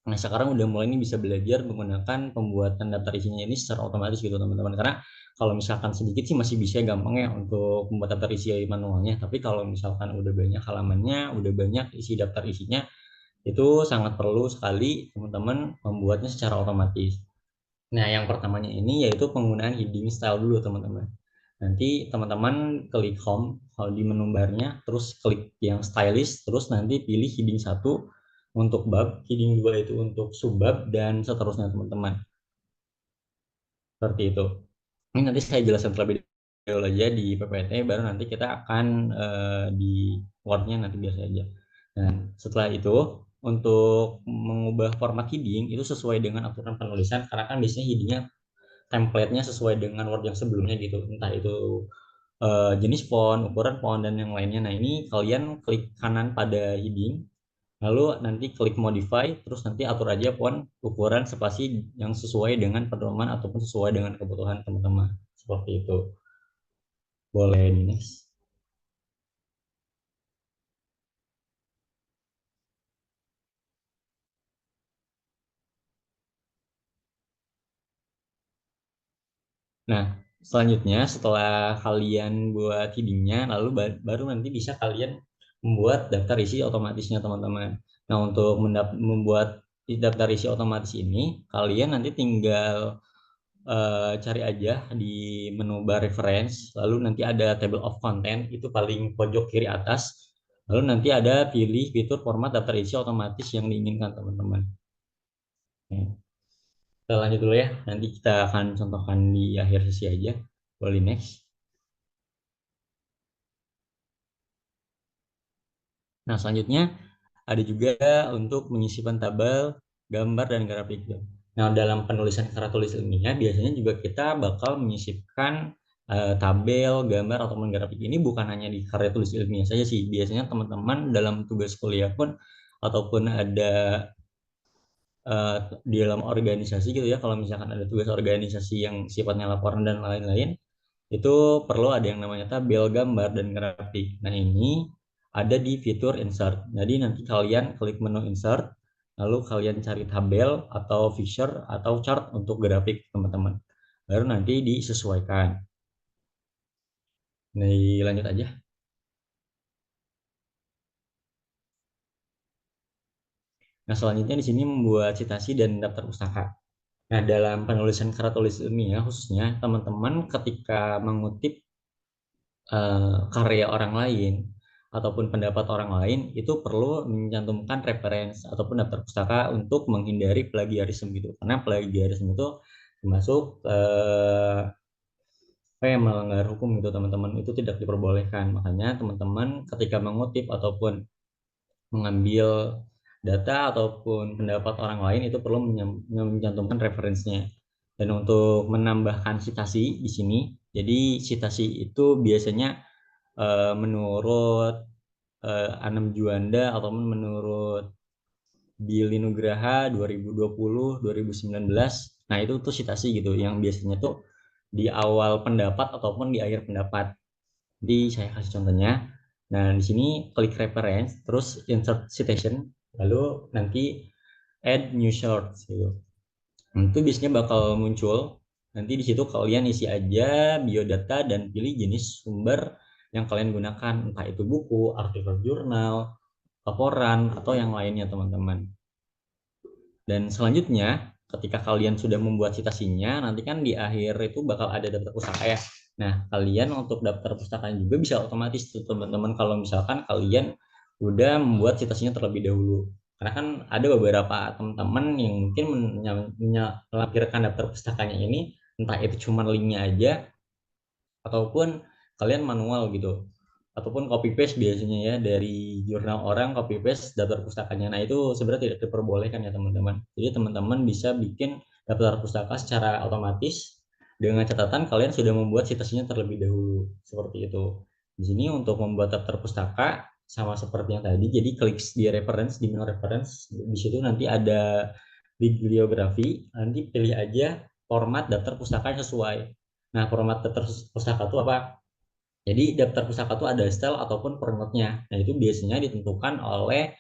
Nah, sekarang udah mulai ini bisa belajar menggunakan pembuatan daftar isinya ini secara otomatis gitu teman-teman. Karena kalau misalkan sedikit sih masih bisa gampang ya untuk membuat daftar isi manualnya. Tapi kalau misalkan udah banyak halamannya, udah banyak isi daftar isinya, itu sangat perlu sekali teman-teman membuatnya secara otomatis. Nah, yang pertamanya ini yaitu penggunaan heading style dulu teman-teman. Nanti teman-teman klik home kalau di menu barnya, terus klik yang stylish, terus nanti pilih heading 1 untuk bab, heading 2 itu untuk subbab, dan seterusnya teman-teman. Seperti itu. Ini nanti saya jelaskan terlebih dahulu aja di PPT, baru nanti kita akan di Word-nya nanti biasa aja. Dan setelah itu, untuk mengubah format heading itu sesuai dengan aturan penulisan, karena kan biasanya headingnya template-nya sesuai dengan Word yang sebelumnya gitu, entah itu jenis font, ukuran font, dan yang lainnya. Nah, ini kalian klik kanan pada heading, lalu nanti klik modify, terus nanti atur aja font, ukuran, spasi yang sesuai dengan pedoman ataupun sesuai dengan kebutuhan teman-teman. Seperti itu. Boleh di next. Nah, selanjutnya setelah kalian buat headingnya, lalu baru nanti bisa kalian membuat daftar isi otomatisnya teman-teman. Nah, untuk membuat daftar isi otomatis ini, kalian nanti tinggal cari aja di menu bar reference, lalu nanti ada table of content, itu paling pojok kiri atas, lalu nanti ada pilih fitur format daftar isi otomatis yang diinginkan teman-teman. Kita lanjut dulu ya, nanti kita akan contohkan di akhir sesi aja. Boleh next. Nah, selanjutnya ada juga untuk menyisipkan tabel, gambar, dan grafik. Nah, dalam penulisan karya tulis ilmiah biasanya juga kita bakal menyisipkan tabel, gambar, ataupun grafik. Ini bukan hanya di karya tulis ilmiah saja sih. Biasanya teman-teman dalam tugas kuliah pun ataupun ada di dalam organisasi gitu ya, kalau misalkan ada tugas organisasi yang sifatnya laporan dan lain-lain, itu perlu ada yang namanya tabel, gambar, dan grafik. Nah, ini ada di fitur insert. Jadi nanti kalian klik menu insert, lalu kalian cari tabel atau figure atau chart untuk grafik teman-teman. Baru nanti disesuaikan. Nih, lanjut aja. Nah, selanjutnya di sini membuat citasi dan daftar pustaka. Nah, dalam penulisan karya tulis ilmiah khususnya, teman-teman ketika mengutip karya orang lain ataupun pendapat orang lain, itu perlu mencantumkan referensi ataupun daftar pustaka untuk menghindari plagiarisme gitu. Karena plagiarisme itu termasuk melanggar hukum gitu teman-teman, itu tidak diperbolehkan. Makanya teman-teman ketika mengutip ataupun mengambil data ataupun pendapat orang lain itu perlu mencantumkan referensinya. Dan untuk menambahkan citasi di sini, jadi citasi itu biasanya menurut Anam Juanda ataupun menurut Billy Nugraha 2020-2019. Nah, itu tuh citasi gitu yang biasanya tuh di awal pendapat ataupun di akhir pendapat. Jadi saya kasih contohnya. Nah, di sini klik reference, terus insert citation, lalu nanti add new shorts gitu. Itu biasanya bakal muncul. Nanti di situ kalian isi aja biodata dan pilih jenis sumber yang kalian gunakan, entah itu buku, artikel jurnal, laporan, atau yang lainnya teman-teman. Dan selanjutnya, ketika kalian sudah membuat citasinya, nanti kan di akhir itu bakal ada daftar pustaka ya. Nah, kalian untuk daftar pustakanya juga bisa otomatis tuh teman-teman kalau misalkan kalian udah membuat citasinya terlebih dahulu. Karena kan ada beberapa teman-teman yang mungkin melampirkan daftar pustakanya ini, entah itu cuma linknya aja, ataupun kalian manual gitu, ataupun copy paste biasanya ya dari jurnal orang copy paste daftar pustakanya. Nah itu sebenarnya tidak diperbolehkan ya teman-teman. Jadi teman-teman bisa bikin daftar pustaka secara otomatis dengan catatan kalian sudah membuat citasinya terlebih dahulu seperti itu. Di sini untuk membuat daftar pustaka sama seperti yang tadi, jadi klik di reference, di menu reference, di situ nanti ada bibliografi, nanti pilih aja format daftar pustaka yang sesuai. Nah, format daftar pustaka itu apa? Jadi daftar pustaka itu ada style ataupun formatnya. Nah, itu biasanya ditentukan oleh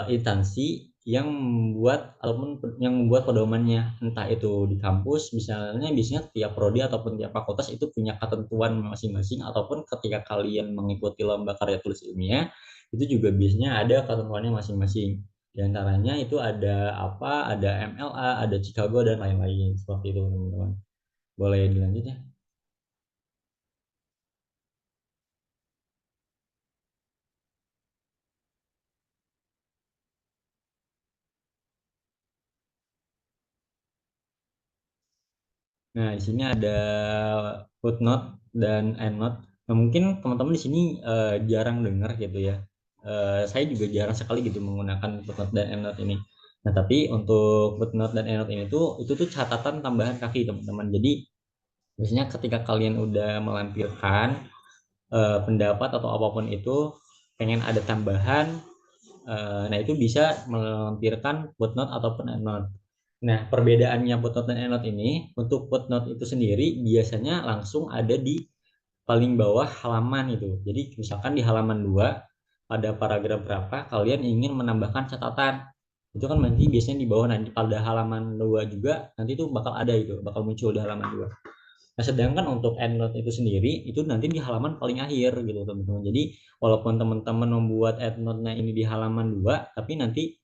instansi yang membuat ataupun yang membuat pedomannya. Entah itu di kampus, misalnya biasanya tiap prodi ataupun tiap fakultas itu punya ketentuan masing-masing, ataupun ketika kalian mengikuti lomba karya tulis ilmiah, itu juga biasanya ada ketentuannya masing-masing. Di antaranya itu ada apa? Ada MLA, ada Chicago dan lain-lain seperti itu, teman-teman. Boleh dilanjut ya? Nah, di sini ada footnote dan endnote. Nah, mungkin teman-teman di sini jarang dengar gitu ya. Saya juga jarang sekali gitu menggunakan footnote dan endnote ini. Nah, tapi untuk footnote dan endnote ini tuh itu tuh catatan tambahan kaki teman-teman. Jadi biasanya ketika kalian udah melampirkan pendapat atau apapun itu pengen ada tambahan, nah itu bisa melampirkan footnote ataupun endnote. Nah, perbedaannya footnote dan endnote ini, untuk footnote itu sendiri biasanya langsung ada di paling bawah halaman itu. Jadi misalkan di halaman 2 pada paragraf berapa kalian ingin menambahkan catatan. Itu kan nanti biasanya di bawah, nanti pada halaman 2 juga nanti itu bakal ada, itu bakal muncul di halaman 2. Nah, sedangkan untuk endnote itu sendiri itu nanti di halaman paling akhir gitu teman-teman. Jadi walaupun teman-teman membuat endnote-nya ini di halaman 2, tapi nanti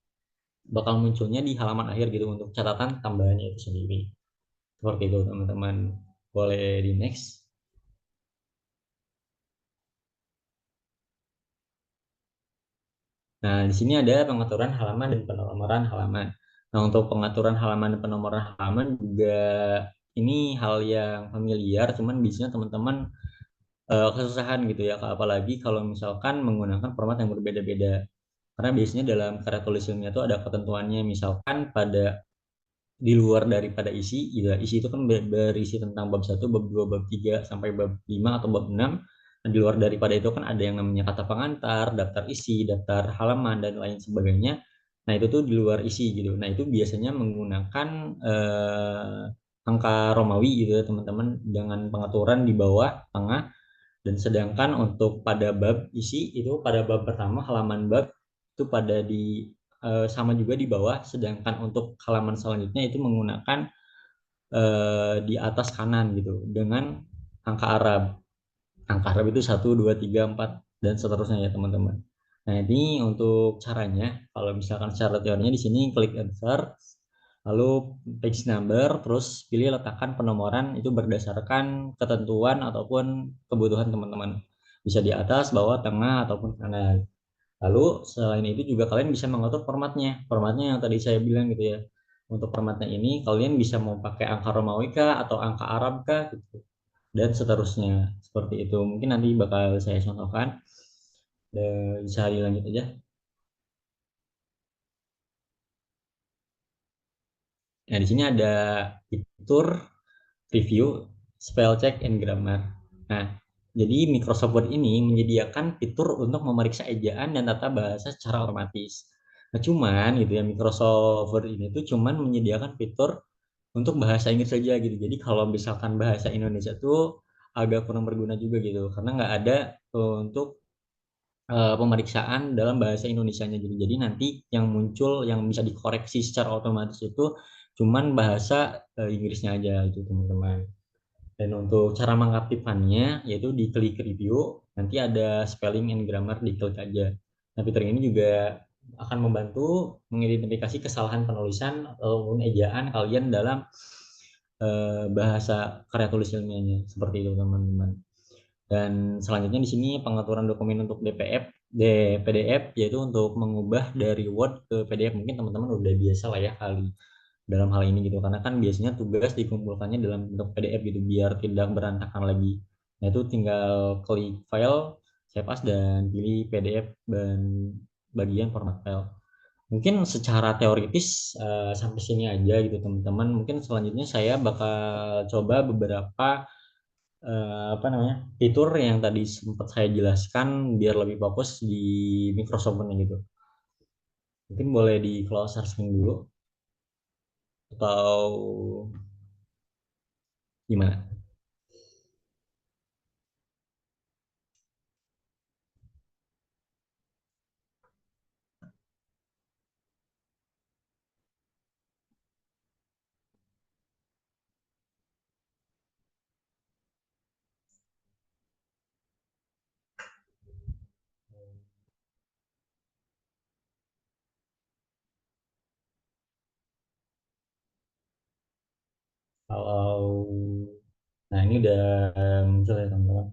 bakal munculnya di halaman akhir gitu untuk catatan tambahannya itu sendiri. Seperti itu teman-teman. Boleh di next. Nah, di sini ada pengaturan halaman dan penomoran halaman. Nah, untuk pengaturan halaman dan penomoran halaman juga ini hal yang familiar, cuman biasanya teman-teman kesusahan gitu ya, apalagi kalau misalkan menggunakan format yang berbeda-beda. Karena biasanya dalam karya tulis ilmiah itu ada ketentuannya, misalkan pada di luar daripada isi, ya isi itu kan berisi tentang bab 1, bab 2, bab 3 sampai bab 5 atau bab 6. Nah, di luar daripada itu kan ada yang namanya kata pengantar, daftar isi, daftar halaman dan lain sebagainya. Nah, itu tuh di luar isi gitu. Nah, itu biasanya menggunakan angka Romawi gitu ya, teman-teman, dengan pengaturan di bawah, tengah, dan sedangkan untuk pada bab isi itu pada bab pertama halaman bab itu pada di sama juga di bawah, sedangkan untuk halaman selanjutnya itu menggunakan di atas kanan gitu dengan angka Arab. Angka Arab itu 1, 2, 3, 4 dan seterusnya ya teman-teman. Nah, ini untuk caranya. Kalau misalkan secara teorinya di sini klik enter, lalu page number, terus pilih letakkan penomoran itu berdasarkan ketentuan ataupun kebutuhan teman-teman. Bisa di atas, bawah, tengah, ataupun kanan. Lalu selain itu juga kalian bisa mengatur formatnya. Formatnya yang tadi saya bilang gitu ya. Untuk formatnya ini kalian bisa mau pakai angka Romawi kah atau angka Arab kah gitu. Dan seterusnya. Seperti itu. Mungkin nanti bakal saya contohkan. Dan bisa dilanjut aja. Nah, di sini ada fitur review spell check and grammar. Nah, jadi Microsoft Word ini menyediakan fitur untuk memeriksa ejaan dan tata bahasa secara otomatis. Nah, cuman gitu ya, Microsoft Word ini tuh cuman menyediakan fitur untuk bahasa Inggris saja gitu. Jadi kalau misalkan bahasa Indonesia tuh agak kurang berguna juga gitu, karena nggak ada untuk pemeriksaan dalam bahasa Indonesianya gitu. Jadi nanti yang muncul yang bisa dikoreksi secara otomatis itu cuman bahasa Inggrisnya aja itu teman-teman. Dan untuk cara mengaktifkannya yaitu di klik review, nanti ada spelling and grammar, diklik aja. Nah, fitur ini juga akan membantu mengidentifikasi kesalahan penulisan ataupun ejaan kalian dalam bahasa karya tulis ilmiahnya, seperti itu teman-teman. Dan selanjutnya di sini pengaturan dokumen untuk PDF, yaitu untuk mengubah dari Word ke PDF. Mungkin teman-teman udah biasa lah ya kali dalam hal ini gitu, karena kan biasanya tugas dikumpulkannya dalam bentuk PDF gitu biar tidak berantakan lagi. Nah, itu tinggal klik file, save as, dan pilih PDF dan bagian format file. Mungkin secara teoritis sampai sini aja gitu teman-teman. Mungkin selanjutnya saya bakal coba beberapa apa namanya, fitur yang tadi sempat saya jelaskan biar lebih fokus di Microsoft ini gitu. Mungkin boleh di close share screen dulu atau gimana? Kalau nah ini udah muncul ya teman-teman.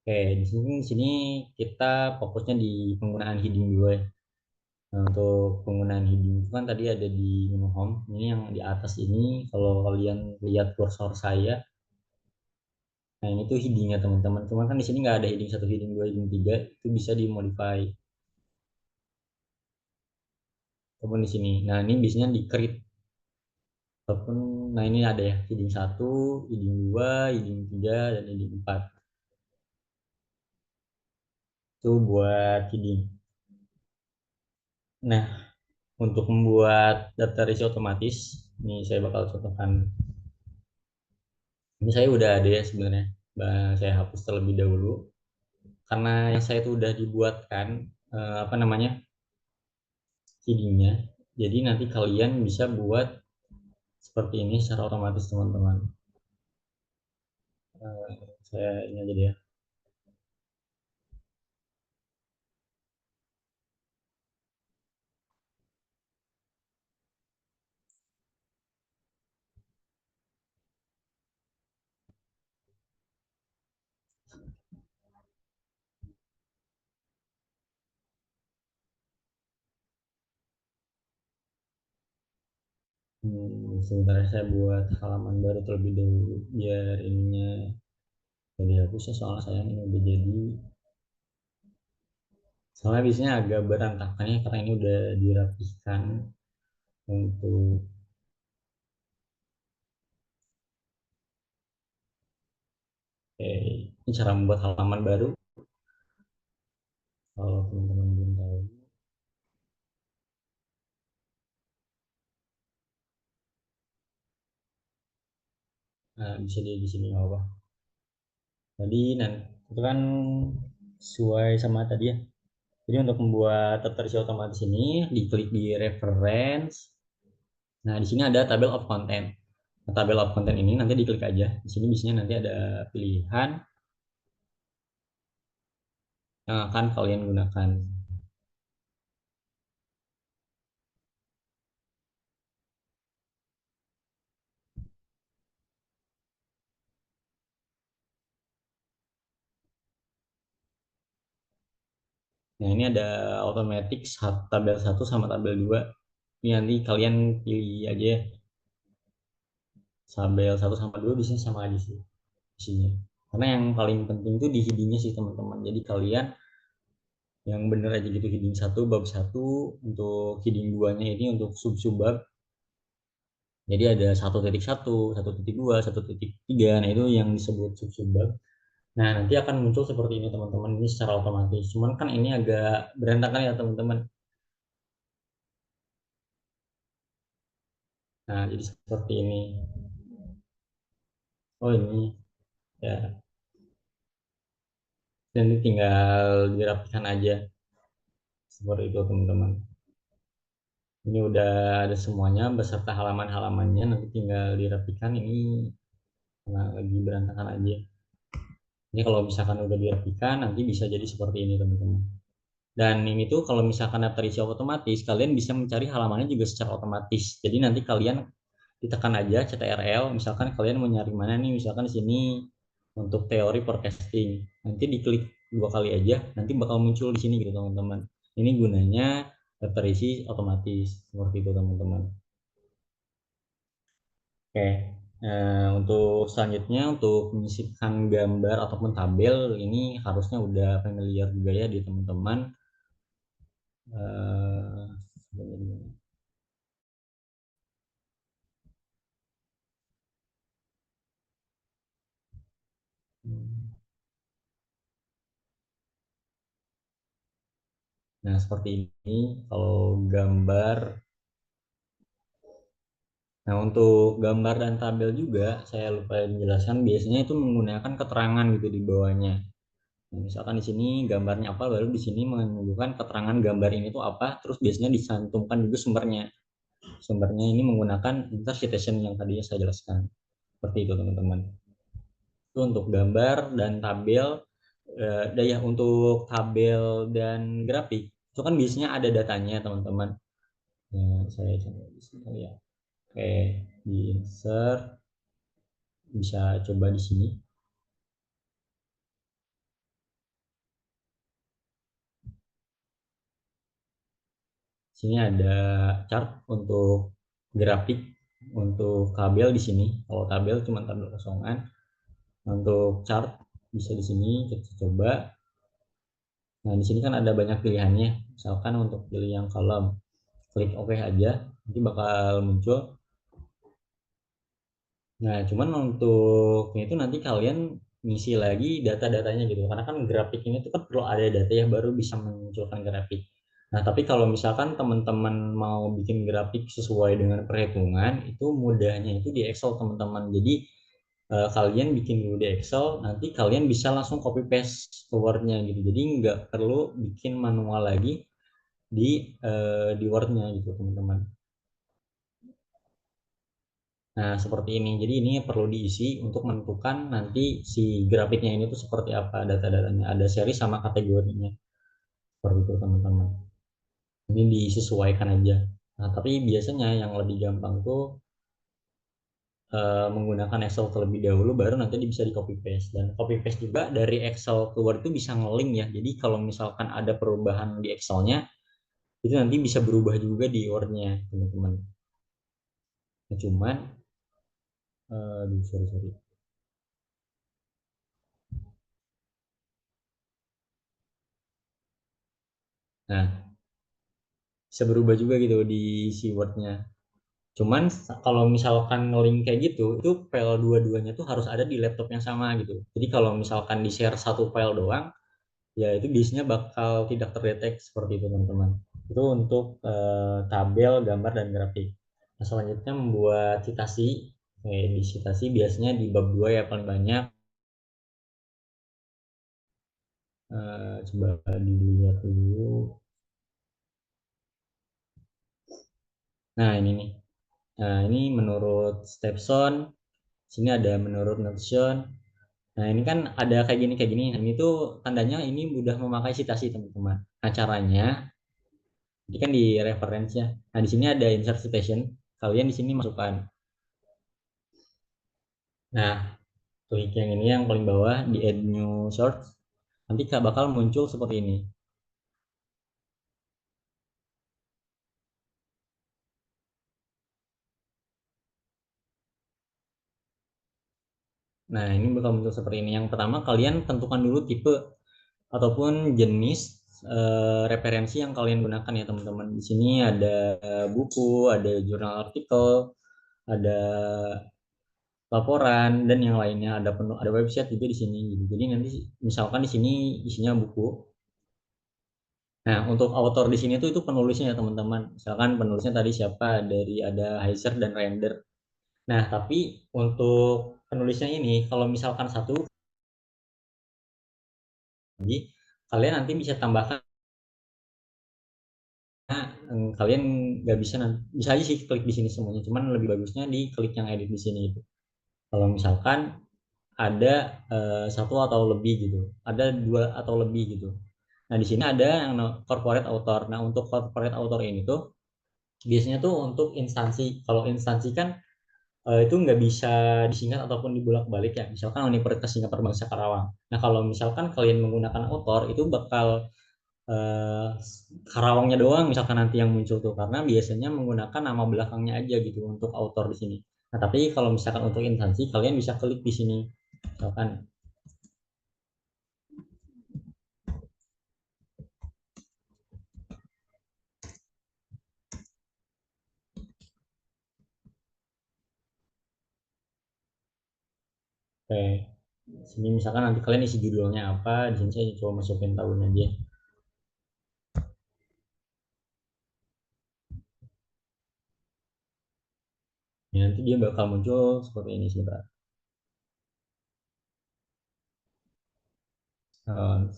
Oke, di sini kita fokusnya di penggunaan heading dulu ya. Nah, untuk penggunaan heading itu kan tadi ada di menu home. Ini yang di atas ini kalau kalian lihat kursor saya, nah ini tuh headingnya teman-teman. Cuma kan di sini nggak ada heading 1, heading 2, heading 3, itu bisa dimodify. Ataupun di sini. Nah, ini biasanya di create. Ataupun nah ini ada ya heading 1, heading 2, heading 3, dan heading 4. Itu buat heading. Nah, untuk membuat daftar isi otomatis, ini saya bakal contohkan. Ini saya udah ada ya sebenarnya. Saya hapus terlebih dahulu karena yang saya itu udah dibuatkan apa namanya, headingnya. Jadi nanti kalian bisa buat seperti ini secara otomatis teman-teman. Saya ini aja ya. Sebentar saya buat halaman baru terlebih dahulu biar ininya jadi hapus ya, soalnya saya ini udah jadi, soalnya biasanya agak berantakan ya karena ini udah dirapihkan. Untuk ini cara membuat halaman baru kalau teman-teman belum tahu. Nah, bisa di sini nggak apa. Tadi nanti itu kan sesuai sama tadi ya. Jadi untuk membuat daftar isi otomatis ini, diklik di reference. Nah, di sini ada tabel of content. Nah, tabel of content ini nanti diklik aja. Di sini biasanya nanti ada pilihan yang akan kalian gunakan. Nah, ini ada automatic tabel 1 sama tabel 2. Ini nanti kalian pilih aja ya. Tabel 1 sama 2 biasanya sama aja sih isinya. Karena yang paling penting itu di headingnya sih teman-teman. Jadi kalian yang bener aja gitu, heading 1 bab 1, untuk heading 2-nya ini untuk sub-sub bab. Jadi ada 1.1, 1.2, 1.3. Nah, itu yang disebut sub-sub bab. Nah, nanti akan muncul seperti ini teman-teman, ini secara otomatis. Cuman kan ini agak berantakan ya teman-teman. Nah, jadi seperti ini. Oh, ini ya. Dan ini tinggal dirapikan aja. Seperti itu teman-teman. Ini udah ada semuanya beserta halaman-halamannya, nanti tinggal dirapikan. Ini karena lagi berantakan aja. Ini kalau misalkan udah dirapikan, nanti bisa jadi seperti ini teman-teman. Dan ini tuh kalau misalkan daftar isi otomatis, kalian bisa mencari halamannya juga secara otomatis. Jadi nanti kalian ditekan aja CTRL, misalkan kalian mau nyari mana nih, misalkan di sini untuk teori forecasting. Nanti diklik 2 kali aja, nanti bakal muncul di sini gitu teman-teman. Ini gunanya daftar isi otomatis seperti itu teman-teman. Oke, untuk selanjutnya untuk menyisipkan gambar ataupun tabel ini harusnya udah familiar juga ya di teman-teman. Nah, seperti ini kalau gambar. Nah, untuk gambar dan tabel juga saya lupa menjelaskan, biasanya itu menggunakan keterangan gitu di bawahnya. Nah, misalkan di sini gambarnya apa, lalu di sini menunjukkan keterangan gambar ini tuh apa, terus biasanya dicantumkan juga sumbernya. Sumbernya ini menggunakan intercitation yang tadi saya jelaskan. Seperti itu teman-teman. Itu untuk gambar dan tabel. Daya untuk tabel dan grafik itu kan biasanya ada datanya teman-teman. Nah, saya coba di sini ya. Oke, di insert, bisa coba di sini. Sini ada chart untuk grafik, untuk tabel di sini. Kalau tabel cuma tabel kosongan. Untuk chart bisa di sini kita coba. Nah, di sini kan ada banyak pilihannya. Misalkan untuk pilih yang kolom, klik OK aja, nanti bakal muncul. Nah, cuman untuk itu nanti kalian ngisi lagi data-datanya gitu. Karena kan grafik ini tuh kan perlu ada data ya baru bisa menunjukkan grafik. Nah, tapi kalau misalkan teman-teman mau bikin grafik sesuai dengan perhitungan, itu mudahnya itu di Excel teman-teman. Jadi kalian bikin dulu di Excel, nanti kalian bisa langsung copy paste keluarnya gitu. Jadi nggak perlu bikin manual lagi di Word-nya gitu teman-teman. Nah, seperti ini. Jadi ini perlu diisi untuk menentukan nanti si grafiknya ini tuh seperti apa data-datanya. Ada seri sama kategorinya. Seperti itu teman-teman. Ini disesuaikan aja. Nah, tapi biasanya yang lebih gampang tuh menggunakan Excel terlebih dahulu baru nanti bisa di copy paste. Dan copy paste juga dari Excel ke Word itu bisa nge-link ya. Jadi kalau misalkan ada perubahan di Excel-nya itu nanti bisa berubah juga di Word-nya teman-teman. Nah, cuman sorry. Nah, bisa berubah juga gitu di si Word-nya. Cuman kalau misalkan nge-link kayak gitu, itu file dua-duanya tuh harus ada di laptop yang sama gitu. Jadi kalau misalkan di-share satu file doang, ya itu biasanya bakal tidak terdetek seperti itu teman-teman. Itu untuk tabel, gambar, dan grafik. Nah, selanjutnya membuat citasi. Di citasi biasanya di bab 2 ya paling banyak. Coba dilihat dulu. Nah, ini nih. Nah, ini menurut Stepson. Sini ada menurut Notion. Nah, ini kan ada kayak gini. Ini tuh tandanya ini mudah memakai citasi, teman-teman. Nah, caranya, ini kan di reference ya. Nah, di sini ada insert citation. Kalian di sini masukkan. Nah, klik yang ini yang paling bawah di add new source. Nanti bakal muncul seperti ini. Nah, ini bakal muncul seperti ini. Yang pertama, kalian tentukan dulu tipe ataupun jenis referensi yang kalian gunakan ya teman-teman. Di sini ada buku, ada jurnal artikel, ada laporan dan yang lainnya, ada website juga di sini. Jadi nanti misalkan di sini isinya buku. Nah, untuk author di sini tuh itu penulisnya ya teman-teman. Misalkan penulisnya tadi siapa, ada Heiser dan Render. Nah, tapi untuk penulisnya ini kalau misalkan satu, jadi kalian nanti bisa tambahkan kalian nggak bisa, bisa aja sih klik di sini semuanya, cuman lebih bagusnya di klik yang edit di sini itu. Kalau misalkan ada satu atau lebih gitu, ada dua atau lebih gitu. Nah di sini ada yang corporate author. Nah untuk corporate author ini tuh biasanya tuh untuk instansi. Kalau instansi kan itu nggak bisa disingkat ataupun dibolak-balik ya. Misalkan Universitas Singapura Bangsa Karawang. Nah kalau misalkan kalian menggunakan author itu bakal eh, Karawangnya doang misalkan nanti yang muncul tuh, karena biasanya menggunakan nama belakangnya aja gitu untuk author di sini. Nah tapi kalau misalkan untuk instansi kalian bisa klik di sini misalkan. Oke, sini misalkan nanti kalian isi judulnya apa, di sini saya coba masukin tahun aja. Ya, nanti dia bakal muncul seperti ini sebentar. Uh,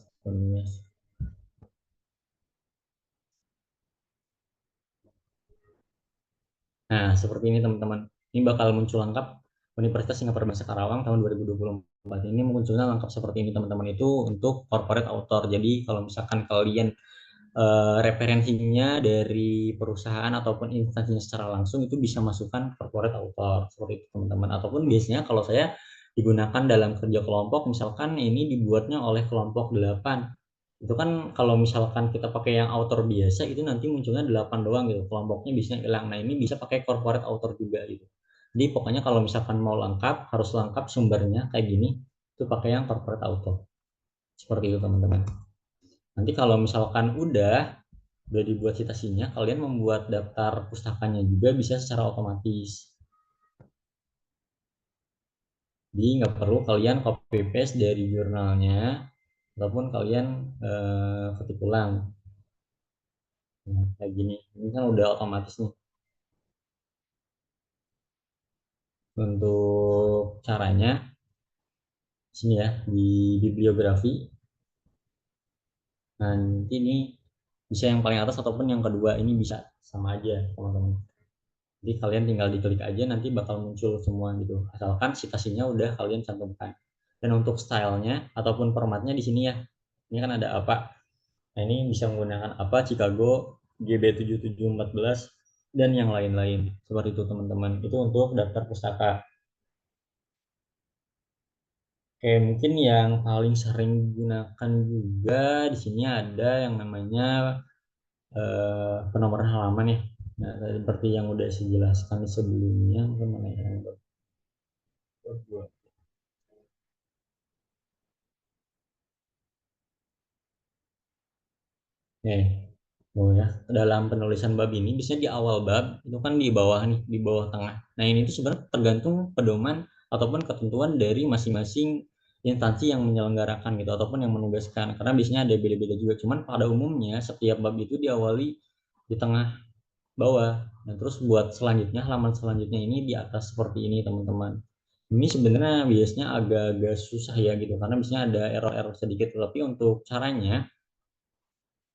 Nah, seperti ini teman-teman. Ini bakal muncul lengkap Universitas Singapura Bahasa Karawang tahun 2024. Ini munculnya lengkap seperti ini teman-teman, itu untuk corporate author. Jadi kalau misalkan kalian referensinya dari perusahaan ataupun instansinya secara langsung, itu bisa masukkan corporate author seperti itu teman-teman. Ataupun biasanya kalau saya digunakan dalam kerja kelompok, misalkan ini dibuatnya oleh kelompok 8. Itu kan kalau misalkan kita pakai yang author biasa itu nanti munculnya 8 doang gitu, kelompoknya bisa hilang. Nah ini bisa pakai corporate author juga gitu. Jadi pokoknya kalau misalkan mau lengkap, harus lengkap sumbernya kayak gini, itu pakai yang corporate author seperti itu teman-teman. Nanti kalau misalkan udah dibuat citasinya, kalian membuat daftar pustakanya juga bisa secara otomatis. Jadi nggak perlu kalian copy paste dari jurnalnya ataupun kalian ketik ulang. Nah, kayak gini, ini kan udah otomatis nih. Untuk caranya sini ya di bibliografi. Nanti ini bisa yang paling atas ataupun yang kedua, ini bisa sama aja teman-teman. Jadi kalian tinggal diklik aja, nanti bakal muncul semua gitu. Asalkan citasinya udah kalian cantumkan. Dan untuk stylenya ataupun formatnya di sini ya. Ini kan ada apa. Nah ini bisa menggunakan apa Chicago GB7714 dan yang lain-lain. Seperti itu teman-teman. Itu untuk daftar pustaka. Oke, mungkin yang paling sering digunakan juga di sini ada yang namanya penomoran halaman ya. Nah, seperti yang udah saya jelaskan sebelumnya, mungkin mana yang nih, oh ya, dalam penulisan bab ini biasanya di awal bab itu kan di bawah nih, di bawah tengah. Nah ini tuh sebenarnya tergantung pedoman ataupun ketentuan dari masing-masing instansi yang menyelenggarakan gitu ataupun yang menugaskan. Karena biasanya ada beda-beda juga. Cuman pada umumnya setiap bab itu diawali di tengah bawah. Nah terus buat selanjutnya, halaman selanjutnya ini di atas seperti ini teman-teman. Ini sebenarnya biasanya agak-agak susah ya gitu karena biasanya ada error-error sedikit. Tapi untuk caranya,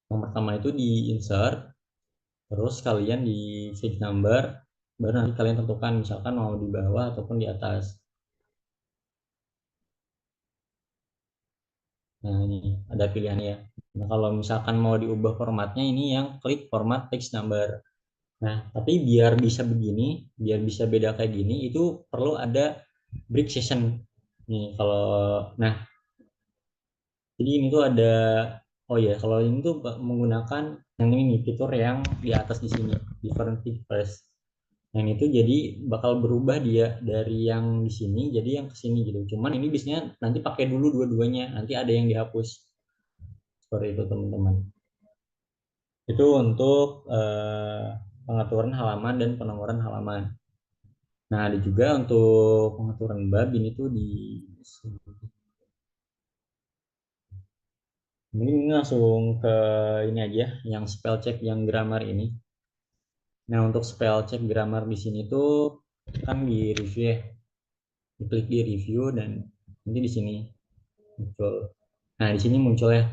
yang pertama itu di insert, terus kalian di page number, baru nanti kalian tentukan misalkan mau di bawah ataupun di atas. Nah ini ada pilihannya ya. Nah kalau misalkan mau diubah formatnya, ini yang klik format page number. Nah tapi biar bisa begini, biar bisa beda kayak gini, itu perlu ada break session nih. Kalau nah jadi ini tuh ada, oh ya kalau ini tuh menggunakan yang ini fitur yang di atas di sini, different features. Yang itu jadi bakal berubah dia dari yang di sini jadi yang ke sini gitu. Cuman ini biasanya nanti pakai dulu dua-duanya, nanti ada yang dihapus. Seperti itu teman-teman. Itu untuk pengaturan halaman dan penomoran halaman. Nah, ada juga untuk pengaturan bab ini tuh di mungkin langsung ke ini aja yang spell check yang grammar ini. Nah, untuk spell check grammar di sini tuh kan di review ya. Diklik di review dan nanti di sini muncul. Nah, di sini muncul ya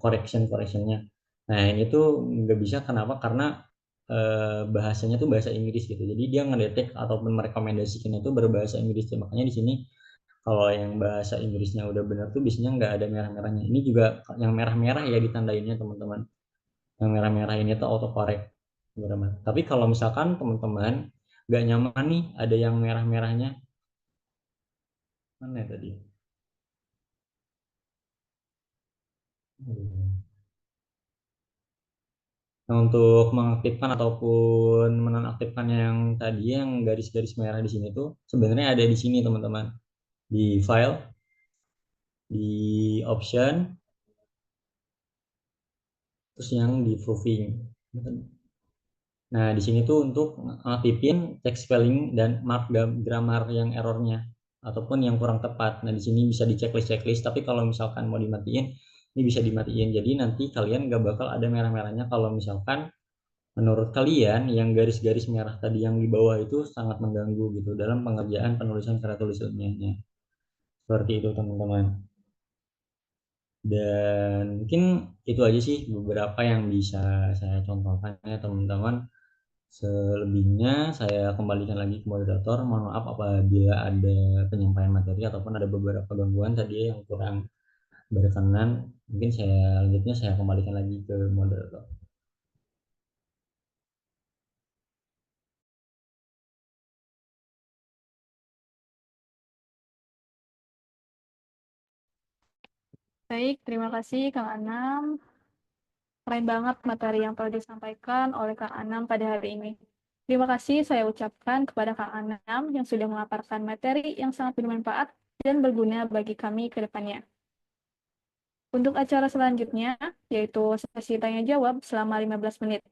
correctionnya. Nah, ini tuh nggak bisa, kenapa? Karena bahasanya tuh bahasa Inggris gitu. Jadi dia ngedetek ataupun merekomendasikan itu berbahasa Inggris. Makanya di sini kalau yang bahasa Inggrisnya udah benar tuh biasanya nggak ada merah-merahnya. Ini juga yang merah-merah ya ditandainnya teman-teman. Yang merah-merah ini tuh autocorrect. Tapi kalau misalkan teman-teman nggak nyaman nih ada yang merah-merahnya, mana ya tadi? Nah, untuk mengaktifkan ataupun menonaktifkan yang tadi yang garis-garis merah di sini tuh sebenarnya ada di sini teman-teman, di file, di option, terus yang di proving. Nah, di sini tuh untuk ngaktifin text spelling dan mark grammar yang errornya ataupun yang kurang tepat. Nah, di sini bisa di checklist, tapi kalau misalkan mau dimatiin, ini bisa dimatiin. Jadi nanti kalian nggak bakal ada merah-merahnya kalau misalkan menurut kalian yang garis-garis merah tadi yang di bawah itu sangat mengganggu gitu dalam pengerjaan penulisan karya tulis ilmiahnya. Seperti itu teman-teman. Dan mungkin itu aja sih beberapa yang bisa saya contohkan ya teman-teman. Selebihnya saya kembalikan lagi ke moderator. Mohon maaf apabila ada penyampaian materi ataupun ada beberapa gangguan tadi yang kurang berkenan. Mungkin lanjutnya saya kembalikan lagi ke moderator. Baik, terima kasih Kang Anam. Keren banget materi yang telah disampaikan oleh Kang Anam pada hari ini. Terima kasih saya ucapkan kepada Kang Anam yang sudah memaparkan materi yang sangat bermanfaat dan berguna bagi kami ke depannya. Untuk acara selanjutnya, yaitu sesi tanya-jawab selama 15 menit.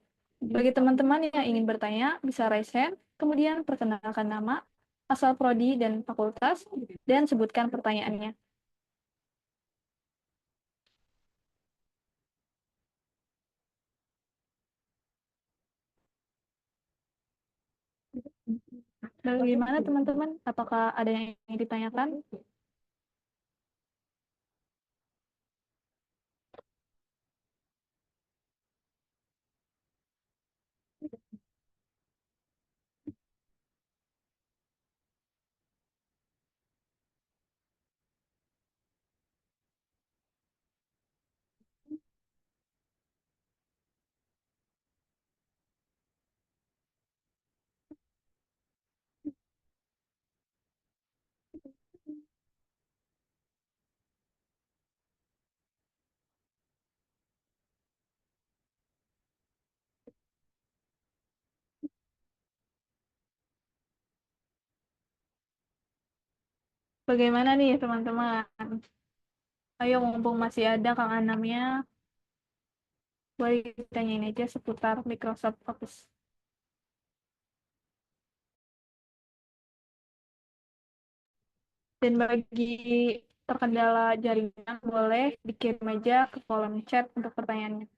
Bagi teman-teman yang ingin bertanya, bisa raise hand, kemudian perkenalkan nama, asal prodi dan fakultas, dan sebutkan pertanyaannya. Bagaimana teman-teman? Apakah ada yang ingin ditanyakan? Bagaimana nih teman-teman? Ayo mumpung masih ada Kang Anamnya, boleh ditanyain aja seputar Microsoft Office. Dan bagi terkendala jaringan, boleh dikirim aja ke kolom chat untuk pertanyaannya.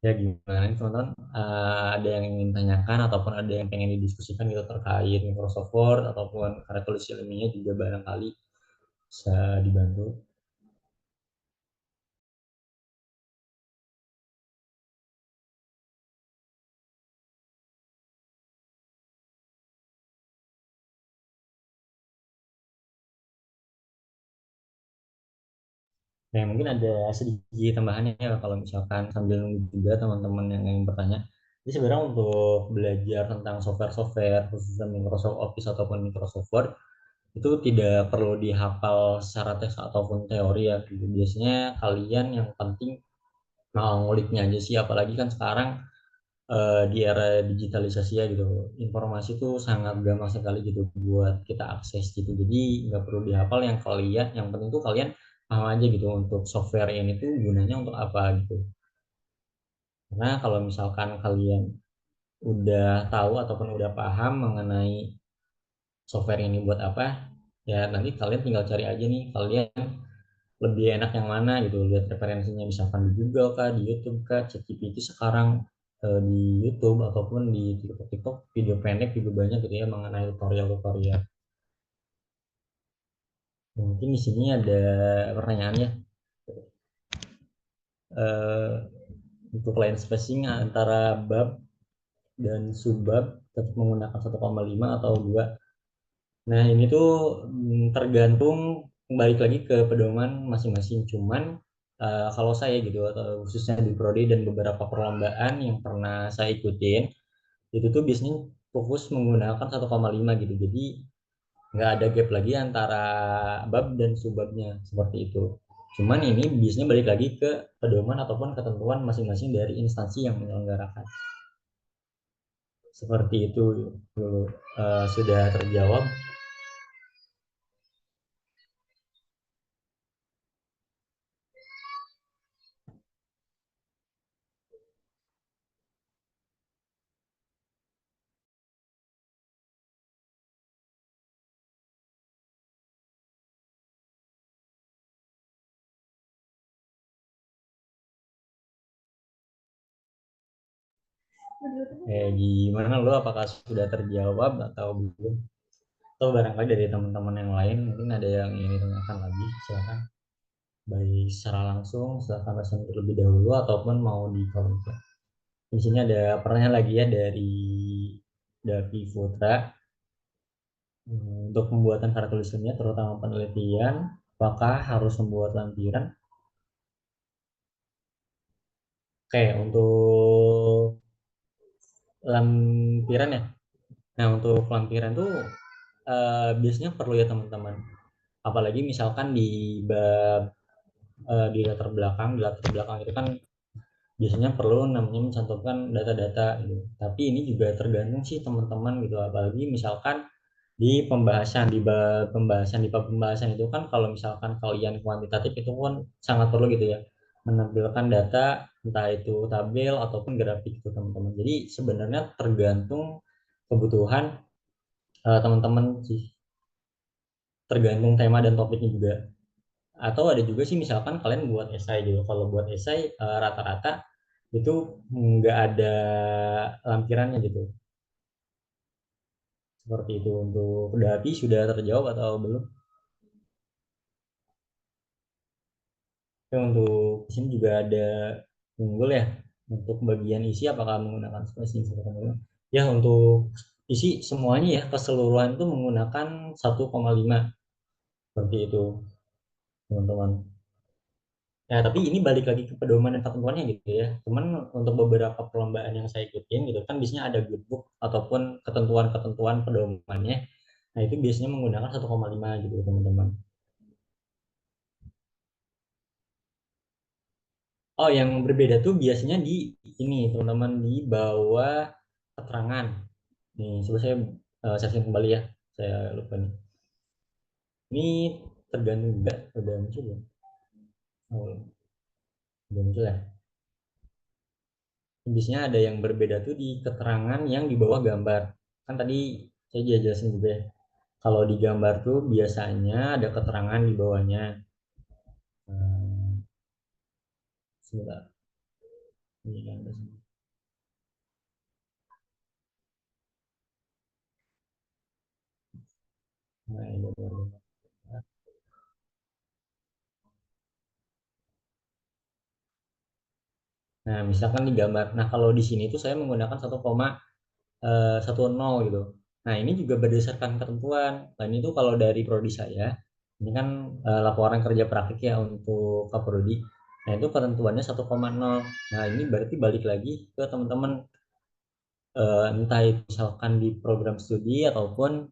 Ya gimana nih teman-teman, ada yang ingin tanyakan ataupun ada yang pengen didiskusikan gitu terkait Microsoft Word ataupun karya tulis ilmiahnya juga barangkali bisa dibantu. Ya mungkin ada sedikit tambahannya ya kalau misalkan sambil nunggu juga teman-teman yang ingin bertanya. Jadi sebenarnya untuk belajar tentang software-software khususnya Microsoft Office ataupun Microsoft Word itu tidak perlu dihafal secara teks ataupun teori ya. Gitu. Biasanya kalian yang penting nguliknya aja sih, apalagi kan sekarang di era digitalisasi ya gitu, informasi itu sangat gampang sekali gitu buat kita akses gitu. Jadi nggak perlu dihafal, yang kalian yang penting tuh kalian paham aja gitu untuk software ini tuh gunanya untuk apa gitu. Karena kalau misalkan kalian udah tahu ataupun udah paham mengenai software ini buat apa, ya nanti kalian tinggal cari aja nih kalian lebih enak yang mana gitu, lihat referensinya misalkan di Google kah, di YouTube kah, ChatGPT sekarang di YouTube ataupun di TikTok video pendek juga banyak gitu ya mengenai tutorial-tutorial. Mungkin di sini ada pertanyaannya, untuk line spacing antara bab dan subbab tetap menggunakan 1,5 atau 2. Nah, ini tuh tergantung balik lagi ke pedoman masing-masing. Cuman kalau saya gitu atau khususnya di prodi dan beberapa perlombaan yang pernah saya ikutin, itu tuh biasanya fokus menggunakan 1,5 gitu. Jadi nggak ada gap lagi antara bab dan subbabnya seperti itu. Cuman ini biasanya balik lagi ke pedoman ataupun ketentuan masing-masing dari instansi yang menyelenggarakan. Seperti itu dulu. Sudah terjawab. Gimana lo, apakah sudah terjawab atau belum? Atau barangkali dari teman-teman yang lain mungkin ada yang ingin ditanyakan lagi, silakan. Baik secara langsung, silakan pesan terlebih dahulu ataupun mau di kolom chat. Di sini ada pertanyaan lagi ya dari Davi Putra. Untuk pembuatan karya tulisannya, terutama penelitian, apakah harus membuat lampiran? Oke, untuk lampiran ya. Nah, untuk lampiran tuh biasanya perlu ya teman-teman. Apalagi misalkan di latar belakang itu kan biasanya perlu namanya mencantumkan data-data gitu. Tapi ini juga tergantung sih teman-teman gitu. Apalagi misalkan di pembahasan itu kan kalau misalkan kalian kuantitatif itu kan sangat perlu gitu ya menampilkan data entah itu tabel ataupun grafik itu teman-teman. Jadi sebenarnya tergantung kebutuhan teman-teman sih, tergantung tema dan topiknya juga. Atau ada juga sih misalkan kalian buat esai gitu, kalau buat esai rata-rata itu nggak ada lampirannya gitu. Seperti itu. Untuk Davi sudah terjawab atau belum? Untuk di sini juga ada unggul ya, untuk bagian isi apakah menggunakan spasi 1,5? Ya, untuk isi semuanya ya keseluruhan itu menggunakan 1,5 seperti itu teman-teman. Ya, tapi ini balik lagi ke pedoman dan ketentuannya gitu ya. Cuman untuk beberapa perlombaan yang saya ikutin gitu kan biasanya ada good ataupun ketentuan-ketentuan pedomannya. Nah, itu biasanya menggunakan 1,5 gitu teman-teman. Oh, yang berbeda tuh biasanya di ini teman-teman di bawah keterangan. Nih, coba saya share kembali ya. Saya lupa nih. Ini tergantung juga udah muncul ya. Oh, udah muncul ya. Biasanya ada yang berbeda tuh di keterangan yang di bawah gambar. Kan tadi saya jelasin juga ya. Kalau di gambar tuh biasanya ada keterangan di bawahnya. Hmm, sebentar. Ini kan nah, ini baru. Nah, misalkan di gambar. Nah, kalau di sini tuh saya menggunakan 1,10 gitu. Nah, ini juga berdasarkan ketentuan. Nah, ini tuh kalau dari prodi saya, ini kan laporan kerja praktik ya untuk Kaprodi. Nah, itu ketentuannya 1,0. Nah, ini berarti balik lagi ke teman-teman, entah itu misalkan di program studi ataupun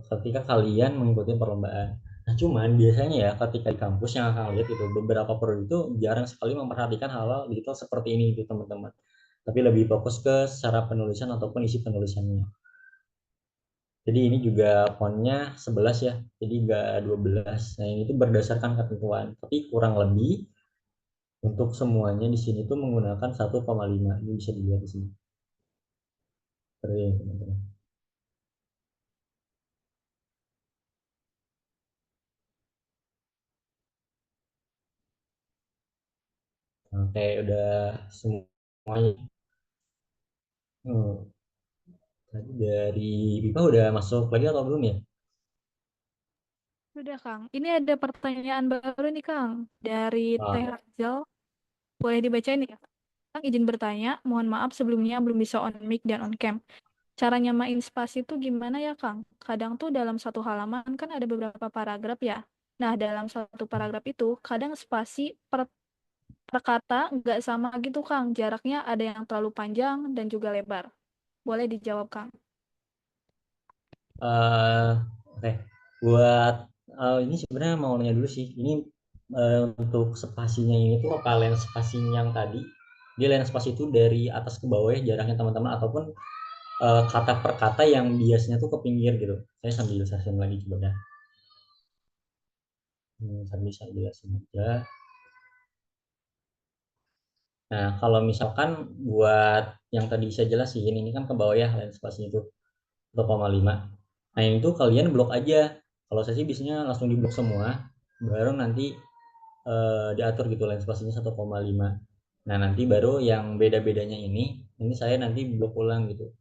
ketika kalian mengikuti perlombaan. Nah, cuman biasanya ya ketika di kampus yang akan lihat itu beberapa prodi itu jarang sekali memperhatikan hal-hal digital seperti ini itu teman-teman. Tapi lebih fokus ke secara penulisan ataupun isi penulisannya. Jadi ini juga fontnya 11 ya, jadi enggak 12. Nah, ini tuh berdasarkan ketentuan, tapi kurang lebih untuk semuanya di sini tuh menggunakan 1,5. Ini bisa dilihat di sini. Seperti ini, teman-teman. Oke, udah semuanya. Tadi dari Pipa udah masuk lagi atau belum ya? Sudah, Kang. Ini ada pertanyaan baru nih, Kang. Dari Teh Ah, Hazel. Boleh dibacain nih, Kang? Kang izin bertanya, mohon maaf sebelumnya belum bisa on mic dan on cam. Cara nyamain spasi itu gimana ya, Kang? Kadang tuh dalam satu halaman kan ada beberapa paragraf ya. Nah, dalam satu paragraf itu kadang spasi per kata nggak sama gitu, Kang. Jaraknya ada yang terlalu panjang dan juga lebar. Boleh dijawab, Kang. eh, oke. Buat ini sebenarnya mau nanya dulu sih. Ini untuk spasinya ini tuh apa line spasi yang tadi? Dia line spasi itu dari atas ke bawah ya jaraknya teman-teman ataupun kata per kata yang biasanya tuh ke pinggir gitu. Saya sambil jelasin lagi coba dah. Sambil saya jelasin aja. Nah, kalau misalkan buat yang tadi saya jelasin, ini kan ke bawah ya line spasinya itu 1,5. Nah, yang itu kalian blok aja. Kalau saya sih biasanya langsung diblok semua, baru nanti diatur gitu line spasinya 1,5. Nah, nanti baru yang beda-bedanya ini saya nanti blok ulang gitu.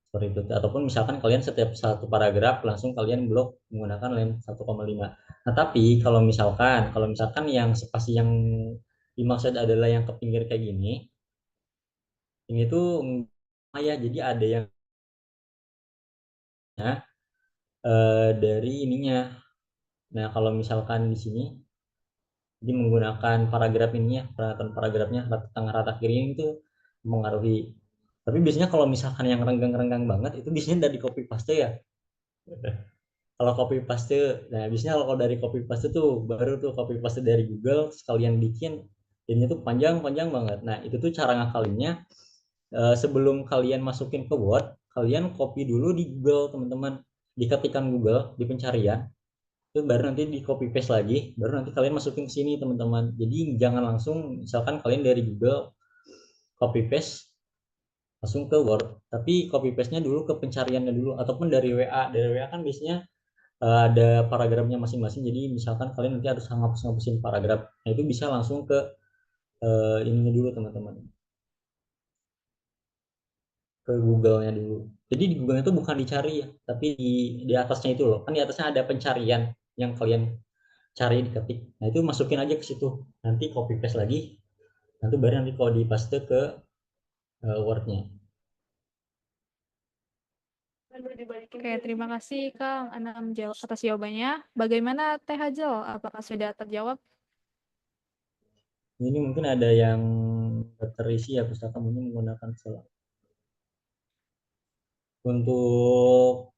Seperti itu. Ataupun misalkan kalian setiap satu paragraf langsung kalian blok menggunakan line 1,5. Nah, tapi kalau misalkan yang spasi yang dimaksud adalah yang ke pinggir kayak gini, ini tuh ya jadi ada yang dari ininya. Nah, kalau misalkan di sini jadi menggunakan paragraf ini ya, peraturan paragrafnya rata tengah rata kiri ini tuh mengaruhi. Tapi biasanya kalau misalkan yang renggang-renggang banget itu biasanya dari copy paste ya. Kalau copy paste, nah biasanya kalau dari copy paste tuh baru tuh copy paste dari Google sekalian bikin jadinya tuh panjang-panjang banget. Nah, itu tuh cara ngakalinnya sebelum kalian masukin ke Word, kalian copy dulu di Google, teman-teman. Diketikkan Google di pencarian, itu baru nanti di copy paste lagi, baru nanti kalian masukin ke sini, teman-teman. Jadi jangan langsung misalkan kalian dari Google copy paste langsung ke Word, tapi copy paste-nya dulu ke pencariannya dulu ataupun dari WA. Dari WA kan biasanya ada paragrafnya masing-masing. Jadi misalkan kalian nanti harus ngapus-ngapusin paragraf. Nah, itu bisa langsung ke ininya dulu, teman-teman. Ke Google-nya dulu. Jadi di Google itu bukan dicari ya, tapi di atasnya itu loh. Kan di atasnya ada pencarian yang kalian cari diketik. Nah, itu masukin aja ke situ. Nanti copy paste lagi. Nanti baru nanti kalau di paste ke Word-nya. Oke, terima kasih Kang Anam atas jawabannya. Bagaimana Teh Hazel? Apakah sudah terjawab? Ini mungkin ada yang terisi ya pustaka mungkin menggunakan salah. Untuk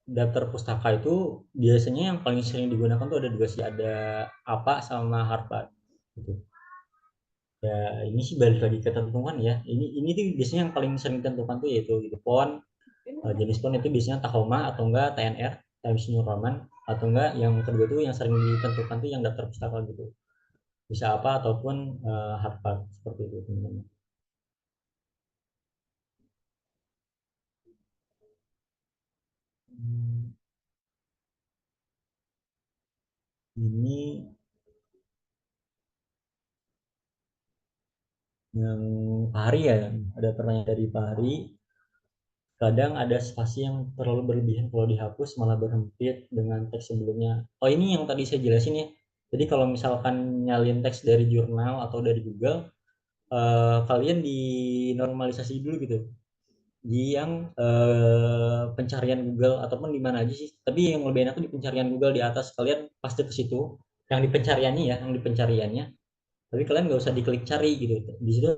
daftar pustaka itu biasanya yang paling sering digunakan tuh ada dua sih, ada APA sama Harvard gitu. Ya, ini sih balik lagi ke ketentuan ya. Ini tuh biasanya yang paling sering ditentukan tuh yaitu gitu font. Jenis font itu biasanya Tahoma atau enggak TNR, Times New Roman, atau enggak yang kedua tuh yang sering ditentukan tuh yang daftar pustaka gitu. Bisa apa ataupun Harvard seperti itu, teman-teman. Ini yang Pahari ya, ada pertanyaan dari Pahari. Kadang ada spasi yang terlalu berlebihan, kalau dihapus malah berhempit dengan teks sebelumnya. Oh, ini yang tadi saya jelasin ya. Jadi kalau misalkan nyalin teks dari jurnal atau dari Google, kalian dinormalisasi dulu gitu. Di yang pencarian Google ataupun di mana aja sih. Tapi yang lebih enak tuh di pencarian Google di atas, kalian pasti ke situ. Yang di pencariannya ya, yang di pencariannya. Tapi kalian nggak usah diklik cari gitu. Di situ